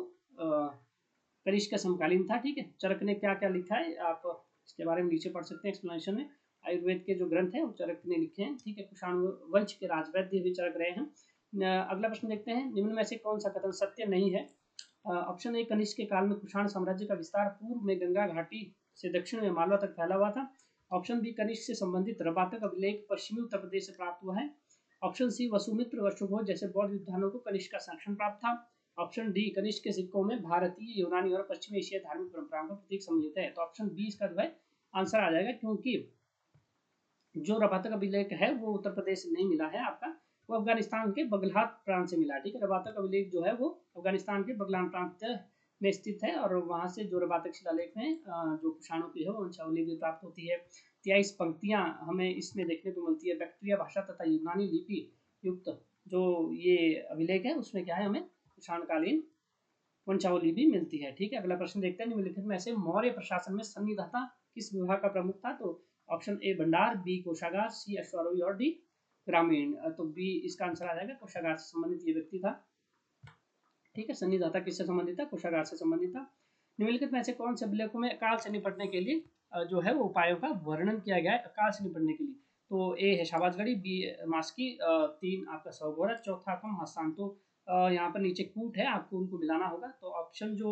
कनिष्क का समकालीन था। ठीक है, चरक ने क्या क्या लिखा है आप इसके बारे में नीचे पढ़ सकते हैं एक्सप्लेनेशन में। आयुर्वेद के जो ग्रंथ हैं वो चरक ने लिखे हैं। ठीक है, कुषाण वंश के राजवैद्य भी चरक रहे हैं। अगला प्रश्न देखते हैं। निम्न में से कौन सा कथन सत्य नहीं है? ऑप्शन ए कनिष्क के काल में कुषाण साम्राज्य का विस्तार पूर्व में गंगा घाटी से दक्षिण में मालवा तक फैला हुआ था। ऑप्शन बी कनिष्क से संबंधित रबातक अभिलेख पश्चिमी उत्तर प्रदेश से प्राप्त हुआ है। ऑप्शन सी वसुमित्र व सुबोध जैसे बौद्ध विद्वानों को कनिष्क का संरक्षण प्राप्त था। ऑप्शन डी कनिष्क के सिक्कों में भारतीय, यूनानी और पश्चिमी एशियाई धार्मिक परंपराओं का प्रतीक सम्मिलित है। तो ऑप्शन बी इसका जो है आंसर आ जाएगा, क्योंकि जो रबातक अभिलेख है वो उत्तर प्रदेश से नहीं मिला है आपका, वो अफगानिस्तान के बगलहात प्रांत से मिला है। ठीक है, रबातक अभिलेख जो है वो अफगानिस्तान के बगलान प्रांत में स्थित है और वहाँ से जो रबातक शिलालेख में जो कुषाणों की है वो वंशावली भी प्राप्त होती है। 23 पंक्तियां हमें इसमें देखने को मिलती है। बैक्टीरिया भाषा तथा यूनानी लिपि युक्त जो ये अभिलेख है उसमें क्या है, हमें कुषाणकालीन वंशावली भी मिलती है। ठीक है, अगला प्रश्न देखते हैं। निम्नलिखित में से मौर्य प्रशासन में सन्निधाता किस विभाग का प्रमुख था? तो ऑप्शन ए भंडार, बी कोषागार, सी अश्वारोही और डी ग्रामीण। तो बी इसका आंसर आ जाएगा, कोषागार से संबंधित ये व्यक्ति था। ठीक है, सन्निधाता किससे संबंधित था? कोषागार से संबंधित था। निम्नलिखित में से कौन से अभिलेखों में अकाल से निपटने के लिए जो है वो उपायों का वर्णन किया गया है अकाल से निपटने के लिए? तो ए है शाबाशगढ़ी, बी मास्की, 3 आपका सौगोरा, चौथा आपका महास्थान। तो यहाँ पर नीचे कूट है, आपको उनको मिलाना होगा। तो ऑप्शन जो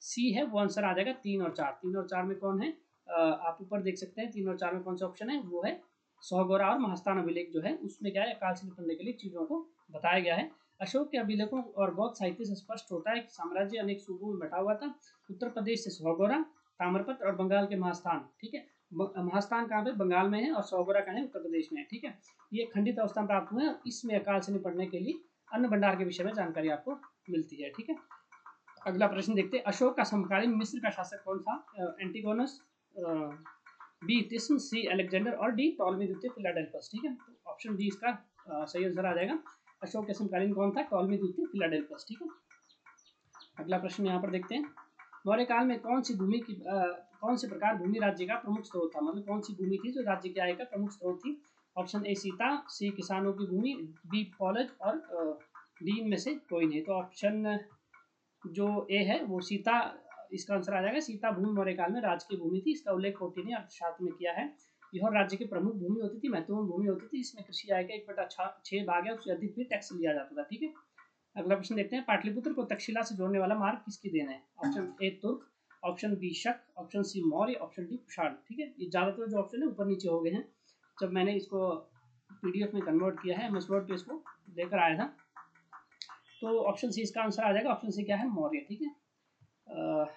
सी है वो आंसर आ जाएगा 3 और 4। 3 और 4 में कौन है? आप ऊपर देख सकते हैं 3 और 4 में कौन सा ऑप्शन है, वो है सौगोरा और महास्थान अभिलेख जो है उसमें क्या है, अकाल से निपटने के लिए चीजों को बताया गया है। अशोक के अभिलेखों और बौद्ध साहित्य से स्पष्ट होता है कि साम्राज्य अनेक सूबों में बटा हुआ था। उत्तर प्रदेश से सौगोरा, ताम्रपत्र और बंगाल के महास्थान। ठीक है, महास्थान कहाँ पे? बंगाल में है और सौगोरा कहाँ है? उत्तर प्रदेश में है। ठीक है, ये खंडित अवस्था में प्राप्त हुए हैं। इसमें अकाल से निपटने के लिए अन्न भंडार के विषय में जानकारी आपको मिलती है। ठीक है, अगला प्रश्न देखते हैं। अशोक का समकालीन मिस्र का शासक कौन था? एंटिगोनस, बी तिस्म, सी अलेक्जेंडर और डी टॉलमी द्वितीय फिलाडेल्फस। ठीक है, तो ऑप्शन डी इसका सही आंसर आ जाएगा। अशोक के समकालीन कौन था? टॉलमी द्वितीय फिलाडेल्फस। ठीक है, अगला प्रश्न यहाँ पर देखते हैं। मौर्य काल में कौन सी प्रकार भूमि राज्य का प्रमुख स्रोत था? मतलब कौन सी भूमि थी जो राज्य की आय का प्रमुख स्रोत थी? ऑप्शन ए सीता, सी किसानों की भूमि, बी फॉलेज और डी इनमें से कोई नहीं। तो ऑप्शन जो ए है वो सीता इसका आंसर आ जाएगा सीता भूमि मौर्य काल में राजकीय भूमि थी। इसका उल्लेख कौटिल्य ने अर्थशास्त्र में किया है। यह राज्य की प्रमुख भूमि होती थी, महत्वपूर्ण भूमि होती थी। इसमें कृषि आय का 1/6 भाग है, उससे अधिक भी टैक्स लिया जाता था। ठीक है, अगला प्रश्न देखते हैं, पाटलिपुत्र को तक्षशिला से जोड़ने वाला मार्ग किसकी देन है? Option A Turk, option B Shaka, option C Maurya, option D Kushan. ठीक है, ये ज्यादातर जो ऑप्शन है ऊपर नीचे हो गए हैं। जब मैंने इसको पीडीएफ में कन्वर्ट किया है, एमएस वर्ड पे इसको लेकर आया था, तो ऑप्शन सी इसका आंसर आ जाएगा। ऑप्शन सी क्या है? मौर्य। ठीक है,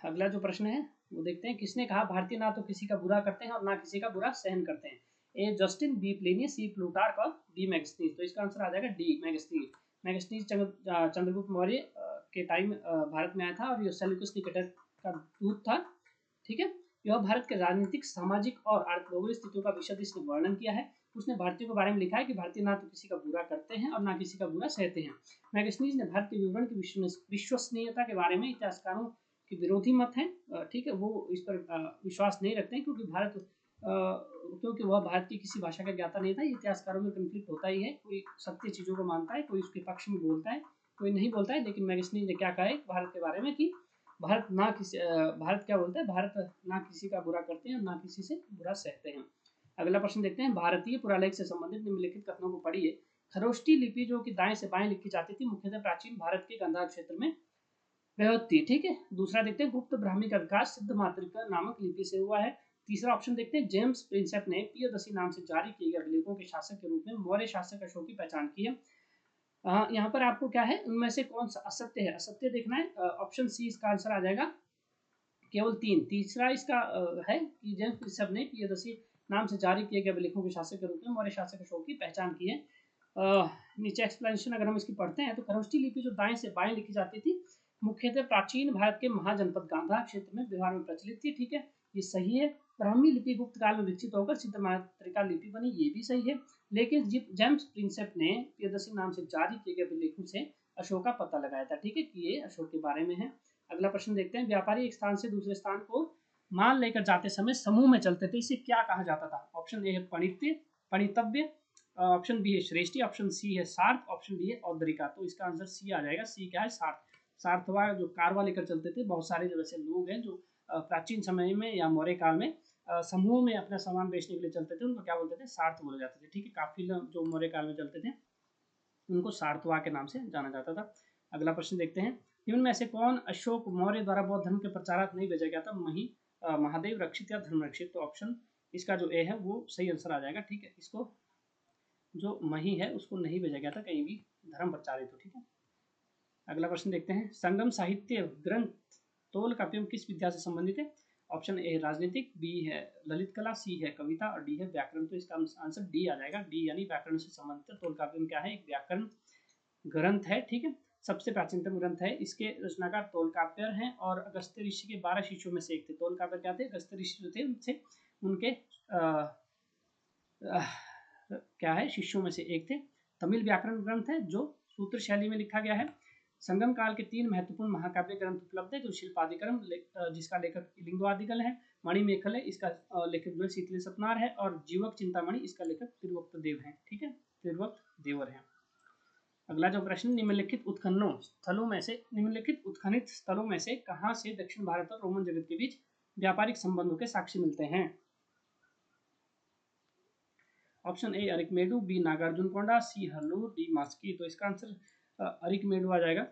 अगला जो प्रश्न है वो देखते हैं, किसने कहा भारतीय ना तो किसी का बुरा करते हैं और ना किसी का बुरा सहन करते हैं? ए जस्टिन, बी प्लिनी, सी प्लूटार्क और डी मैगस्थनीज। तो इसका आंसर आ जाएगा D Megasthenes. Megasthenes Chandragupta Maurya के टाइम भारत में आया था और यह सेल्यूकस निकेटर का दूत था। ठीक है, यह भारत के राजनीतिक, सामाजिक और भौगोलिक स्थितियों का विशद इसने वर्णन किया है। उसने भारतीयों के बारे में लिखा है कि भारतीय ना तो किसी का बुरा करते हैं और ना किसी का बुरा सहते हैं। मैगस्थनीज ने भारत के विवरण की विश्वसनीयता के बारे में इतिहासकारों के विरोधी मत हैं। ठीक है, वो इस पर विश्वास नहीं रखते हैं, क्योंकि वह भारत की किसी भाषा का ज्ञाता नहीं था। इतिहासकारों में कन्फ्लिक्ट होता ही है, कोई सत्य चीजों को मानता है, कोई उसके पक्ष में बोलता है, कोई नहीं बोलता है। लेकिन मैगस्थनीज ने क्या कहा है भारत के बारे में कि भारत क्या बोलता है, भारत ना किसी का बुरा करते हैं और ना किसी से बुरा सहते हैं। अगला प्रश्न देखते हैं, भारतीय पुरालेख से संबंधित निम्नलिखित कथनों को पढ़िए। खरोष्टी लिपि जो कि दाएं से बाएं लिखी जाती थी, मुख्यतः प्राचीन भारत के गांधार क्षेत्र में प्रयोग थी। ठीक है, दूसरा देखते हैं, गुप्त ब्राह्मी का विकास सिद्ध मातृका नामक लिपि से हुआ है। तीसरा ऑप्शन देखते हैं, जेम्स प्रिंसेप ने पियोदसी नाम से जारी किए गए अभिलेखों के शासक के रूप में मौर्य शासक अशोक की पहचान की है। यहाँ पर आपको क्या है, उनमें से कौन सा असत्य है, असत्य देखना है। ऑप्शन सी इसका आंसर आ जाएगा, केवल 3। तीसरा इसका है कि जेम्स प्रिंसेप ने पियोदसी नाम से जारी किए गए अभिलेखों के शासक के रूप में मौर्य शासक अशोक की पहचान की है। नीचे एक्सप्लेनेशन अगर हम इसकी पढ़ते हैं, तो खरोष्टी लिपि जो दाएं से बाएं लिखी जाती थी, मुख्यतः प्राचीन भारत के महाजनपद गांधार क्षेत्र में व्यवहार में प्रचलित थी। ठीक है, ये सही है। ब्राह्मी लिपि गुप्त काल में विकसित होकर सिद्ध मातृका लिपि बनी, ये भी सही है। लेकिन जेम्स प्रिंसेप ने पियोदसी नाम से जारी किए गए अभिलेखों से अशोक का पता लगाया था। ठीक है, कि ये अशोक के बारे में है। अगला प्रश्न देखते हैं, व्यापारी एक स्थान से दूसरे स्थान को माल लेकर जाते समय समूह में चलते थे, इसे क्या कहा जाता था? ऑप्शन ए है पणितव्य, ऑप्शन बी है श्रेष्ठी, ऑप्शन सी है सार्थ, ऑप्शन डी है औद्रिका। तो इसका आंसर सी आ जाएगा। सी क्या है? सार्थ। सार्थवा जो कारवा लेकर चलते थे, बहुत सारे जो ऐसे लोग हैं जो प्राचीन समय में या मौर्य काल में समूह में अपना सामान बेचने के लिए चलते थे, उनको क्या बोलते थे? सार्थ बोले जाते थे। ठीक है, काफिला जो मौर्य काल में चलते थे उनको सार्थवा के नाम से जाना जाता था। अगला प्रश्न देखते हैं, निम्न में से कौन अशोक मौर्य द्वारा बौद्ध धर्म के प्रचारक नहीं भेजा गया था? महादेव, रक्षित या धर्मरक्षित। तो ऑप्शन इसका जो ए है वो सही आंसर आ जाएगा। ठीक है, इसको जो मही है उसको नहीं भेजा गया था कहीं भी धर्म प्रचारित हो। ठीक है, अगला प्रश्न देखते हैं, संगम साहित्य ग्रंथ तोल काव्यम किस विद्या से संबंधित है? ऑप्शन ए राजनीतिक, बी है ललित कला, सी है कविता और डी है व्याकरण। तो इसका आंसर डी आ जाएगा। डी यानी व्याकरण से संबंधित। तोल काव्यम क्या है? एक व्याकरण ग्रंथ है। ठीक है, सबसे प्राचीनतम ग्रंथ है। इसके रचनाकार तोलकाप्यर हैं और अगस्त्य ऋषि के 12 शिष्यों में से एक थे। तोलकाप्यर क्या थे? अगस्त्य ऋषि जो थे उनसे उनके क्या है, शिष्यों में से एक थे। तमिल व्याकरण ग्रंथ है जो सूत्र शैली में लिखा गया है। संगम काल के 3 महत्वपूर्ण महाकाव्य ग्रंथ उपलब्ध है, जो शिल्पादिकरम जिसका लेखक लिंगोआदिगल है, मणिमेखल है, इसका लेखक जो है शीतली सतनार है, और जीवक चिंतामणि इसका लेखक त्रिवक्त देव है। ठीक है, त्रिवक्त देवर है। अगला जो प्रश्न, निम्नलिखित उत्खनित स्थलों में से कहां से दक्षिण भारत और रोमन जगत के बीच व्यापारिक संबंधों के साक्ष्य मिलते हैं? Option A Arikamedu, B Nagarjunakonda, C Harlur, D Maski. तो इसका आंसर अरिकमेडु आ जाएगा।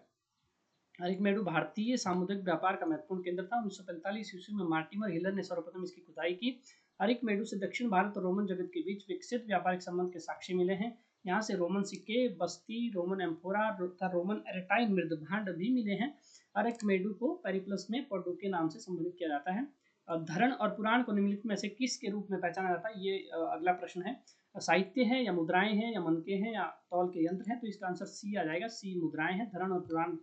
अरिकमेडु भारतीय सामुद्रिक व्यापार का महत्वपूर्ण केंद्र था। 1945 ईस्वी में मार्टिमर हिलर ने सर्वप्रथम इसकी खुदाई की। अरिकमेडु से दक्षिण भारत और रोमन जगत के बीच विकसित व्यापारिक संबंध के साक्ष्य मिले हैं। यहाँ से रोमन सिक्के, बस्ती, रोमन एम्फोरा तथा रोमन एरेटाइन मृदभांड भी मिले हैं। अरिकमेडु को पेरिप्लस में पर्डू के नाम से संबोधित किया जाता है। धरण और पुराण को निम्नलिखित में से किस के रूप में पहचाना जाता है? ये अगला प्रश्न है। साहित्य है या मुद्राएं हैं या मनके हैं या तौल के यंत्र हैं? तो इसका आंसर सी आ जाएगा। सी मुद्राएं हैं। धरण और पुराण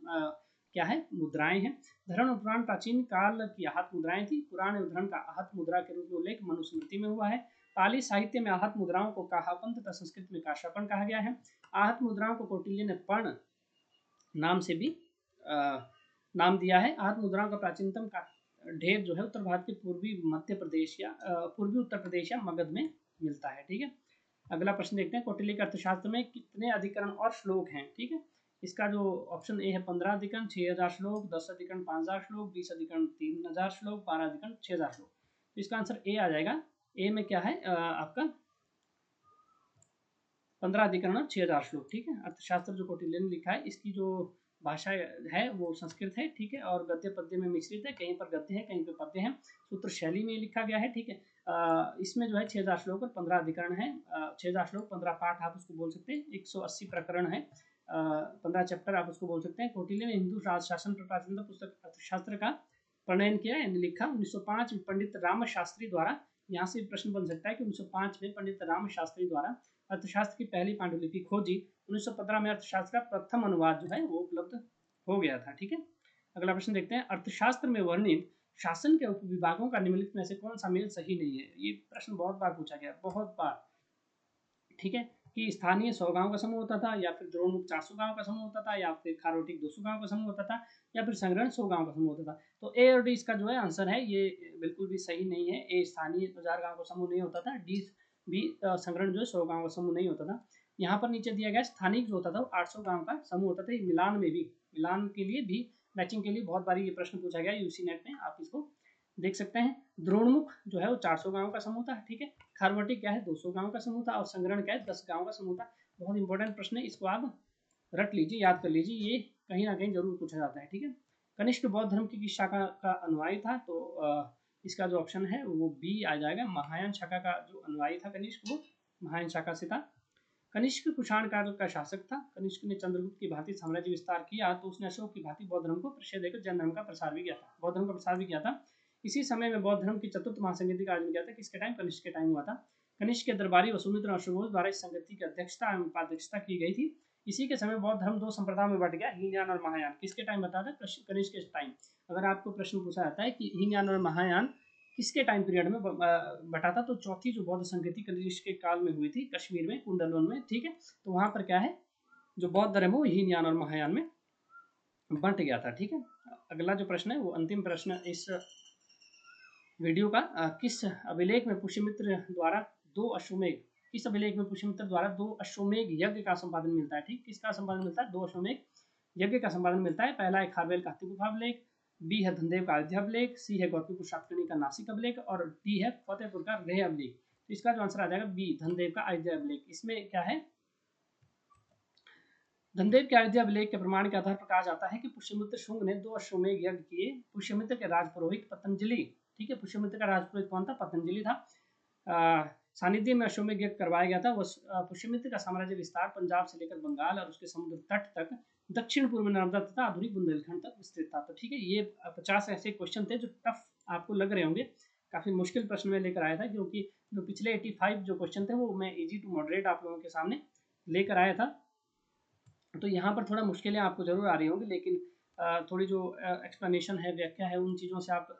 क्या है? मुद्राएं हैं। धरण और पुराण प्राचीन काल की आहत मुद्राएं थी। पुराण और धरण का आहत मुद्रा के रूप में उल्लेख मनुस्मृति में हुआ है। पाली साहित्य में आहत मुद्राओं को काहापन तथा संस्कृत में काशापन कहा गया है। आहत मुद्राओं को कौटिल्य ने पर्ण नाम से भी नाम दिया है। आहत मुद्राओं का प्राचीनतम ढेर जो है उत्तर भारत के पूर्वी उत्तर प्रदेश या मगध में मिलता है। ठीक है, अगला प्रश्न देखते हैं, कौटिल्य के अर्थशास्त्र में कितने अधिकरण और श्लोक हैं? ठीक है, इसका जो ऑप्शन ए है 15 अधिकरण 6000 श्लोक, 10 अधिकरण 5000 श्लोक, 20 अधिकरण 3000 श्लोक, 12 अधिकरण 6000 श्लोक। तो इसका आंसर ए आ जाएगा। ए में क्या है आपका 15 अधिकरण और 6000 श्लोक। ठीक है, अर्थशास्त्र जो कौटिल्य ने लिखा है इसकी जो भाषा है वो संस्कृत है। ठीक है, और गद्य पद्य में मिश्रित है, कहीं पर गद्य है कहीं पर पद्य है, सूत्र शैली में लिखा गया है। ठीक है, इसमें जो है 6000 श्लोक और 15 अधिकरण है। 6000 श्लोक 15 पाठ आप उसको बोल सकते हैं, 180 प्रकरण है, 15 चैप्टर आप उसको बोल सकते हैं। कौटिल्य ने हिंदू शासन पर प्राचीनतम पुस्तक अर्थशास्त्र का प्रणयन किया यानी लिखा 1905 में पंडित राम शास्त्री द्वारा। यहाँ से प्रश्न बन सकता है कि 1905 में पंडित राम शास्त्री द्वारा अर्थशास्त्र की पहली पांडुलिपि खोजी। 1915 में अर्थशास्त्र का प्रथम अनुवाद जो है वो उपलब्ध हो गया था। ठीक है, अगला प्रश्न देखते हैं। अर्थशास्त्र में वर्णित शासन के उपविभागों का निम्नलिखित में से कौन सा मेल सही नहीं है? ये प्रश्न बहुत बार पूछा गया, बहुत बार। ठीक है, कि स्थानीय 100 गांव का समूह होता था, या फिर द्रोणमुख 400 गांव का समूह होता था, या फिर खारोटिक 200 गांव का समूह होता था, या फिर संग्रहण 100 गांव का समूह होता था। तो ए और डी इसका जो है आंसर है, ये बिल्कुल भी सही नहीं है। ए स्थानीय 1000 गांव का समूह नहीं होता था, डी भी संग्रहण जो है 100 गांव का समूह नहीं होता था। यहाँ पर नीचे दिया गया स्थानिक जो होता था वो 800 गांव का समूह होता था। मिलान में भी, मिलान के लिए भी, मैचिंग के लिए बहुत बार ये प्रश्न पूछा गया यूसी नेट में, आप इसको देख सकते हैं। द्रोणमुख जो है वो 400 गांव का समूह था। ठीक है, खारवटी क्या है 200 गांव का समूह था, और संग्रहण क्या है 10 गांव का समूह था। बहुत इंपॉर्टेंट प्रश्न है, इसको आप रट लीजिए, याद कर लीजिए, ये कहीं ना कहीं जरूर पूछा जाता है। ठीक है, कनिष्क बौद्ध धर्म की किस शाखा का अनुयायी था? तो इसका जो ऑप्शन है वो बी आ जाएगा। महायान शाखा का जो अनुयायी था कनिष्क, वो महायान शाखा से था। कनिष्क कुषाण काल का शासक था। कनिष्क ने चंद्रगुप्त की भांति साम्राज्य विस्तार किया, तो उसने अशोक की भांति बौद्ध धर्म को प्रश्रय देकर जैन धर्म का प्रसार भी किया था, बौद्ध धर्म का प्रसार भी किया था। इसी समय में बौद्ध धर्म की चतुर्थ महासंगति का आयोजन किया था। किसके टाइम? कनिष्क के टाइम हुआ था। कनिष्क के दरबारी वसुमित्र और सुबोध द्वारा इस संगति की अध्यक्षता एवं उपाध्यक्षता की गई थी। इसी के समय बौद्ध धर्म 2 संप्रदायों में बट गया, हीनयान और महायान। किसके टाइम बता था? कनिष्क के टाइम। अगर आपको प्रश्न पूछा जाता है कि हीनयान और महायान किसके टाइम पीरियड में बटा था, तो चौथी जो बौद्ध संगति कनिष्क के काल में हुई थी, कश्मीर में कुंडलवन में। ठीक है, तो वहां पर क्या है, जो बौद्ध धर्म है वो हीनयान और महायान में बंट गया था। ठीक है, अगला जो प्रश्न है वो अंतिम प्रश्न इस वीडियो का। किस अभिलेख में पुष्यमित्र द्वारा 2 अश्वमेघ, किस अभिलेख में पुष्यमित्र द्वारा 2 अश्वमेघ यज्ञ का संपादन मिलता है? ठीक, किसका संपादन मिलता है? 2 अश्वमेघ यज्ञ का संपादन मिलता है। पहला है खारवेल का हाथी गुफा अभिलेख, बी है धनदेव का अयोध्या अभिलेख, सी है गौतमीपुर शातकर्णी का नासिक अभिलेख, और डी है फतेहपुर का रेह अभिलेख। तो इसका जो आंसर आ जाएगा बी, धनदेव का अयोध्या अभिलेख। इसमें क्या है, धनदेव के अयोध्या अभिलेख के प्रमाण के आधार पर कहा जाता है कि पुष्यमित्र शुंग ने 2 अश्वमेघ यज्ञ किए। पुष्यमित्र के राजपुरोहित पतंजलि, ठीक है, पुष्यमित्र का राजपुरोहित कौन था? पतंजलि था। सानिध्य में अश्वमेघ यज्ञ करवाया गया था। पुष्यमित्र का साम्राज्य विस्तार पंजाब से लेकर बंगाल और उसके समुद्र तट तक, दक्षिण पूर्व में नर्मदा तथा आधुनिक बुंदेलखंड तक विस्तृत था। तो ठीक है, ये 50 ऐसे क्वेश्चन थे जो टफ आपको लग रहे होंगे, काफी मुश्किल प्रश्न में लेकर आया था, क्योंकि जो पिछले 85 जो क्वेश्चन थे वो मैं इजी टू मॉडरेट आप लोगों के सामने लेकर आया था। तो यहाँ पर थोड़ा मुश्किलें आपको जरूर आ रही होंगी, लेकिन थोड़ी जो एक्सप्लेनेशन है, व्याख्या है, उन चीज़ों से आप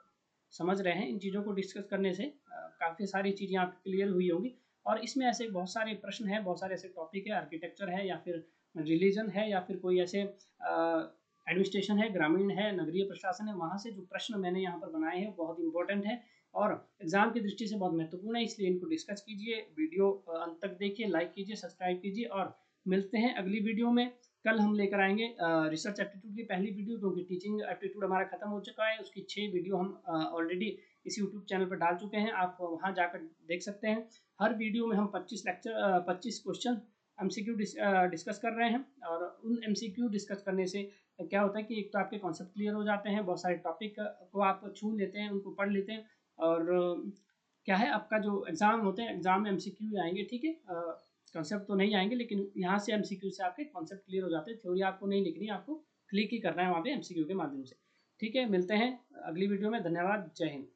समझ रहे हैं। इन चीज़ों को डिस्कस करने से काफ़ी सारी चीज़ें आपकी क्लियर हुई होंगी। और इसमें ऐसे बहुत सारे प्रश्न हैं, बहुत सारे ऐसे टॉपिक है, आर्किटेक्चर है, या फिर रिलीजन है, या फिर कोई ऐसे एडमिनिस्ट्रेशन है, ग्रामीण है, नगरीय प्रशासन है, वहाँ से जो प्रश्न मैंने यहाँ पर बनाए हैं बहुत इंपॉर्टेंट है और एग्जाम की दृष्टि से बहुत महत्वपूर्ण है, इसलिए इनको डिस्कस कीजिए। वीडियो अंत तक देखिए, लाइक कीजिए, सब्सक्राइब कीजिए, और मिलते हैं अगली वीडियो में। कल हम लेकर आएंगे रिसर्च एप्टीट्यूड की पहली वीडियो, क्योंकि टीचिंग एप्टीट्यूड हमारा खत्म हो चुका है। उसकी 6 वीडियो हम ऑलरेडी इस यूट्यूब चैनल पर डाल चुके हैं, आप वहां जाकर देख सकते हैं। हर वीडियो में हम 25 क्वेश्चन MCQ डिस्कस कर रहे हैं, और उन MCQ डिस्कस करने से क्या होता है कि एक तो आपके कॉन्सेप्ट क्लियर हो जाते हैं, बहुत सारे टॉपिक को आप छू लेते हैं, उनको पढ़ लेते हैं, और क्या है, आपका जो एग्ज़ाम होते हैं, एग्जाम में MCQ आएंगे। ठीक है, कॉन्सेप्ट तो नहीं आएंगे, लेकिन यहाँ से MCQ से आपके कॉन्सेप्ट क्लियर हो जाते हैं। थ्योरी आपको नहीं लिखनी, आपको क्लिक ही करना है वहाँ पे MCQ के माध्यम से। ठीक है, मिलते हैं अगली वीडियो में। धन्यवाद, जय हिंद।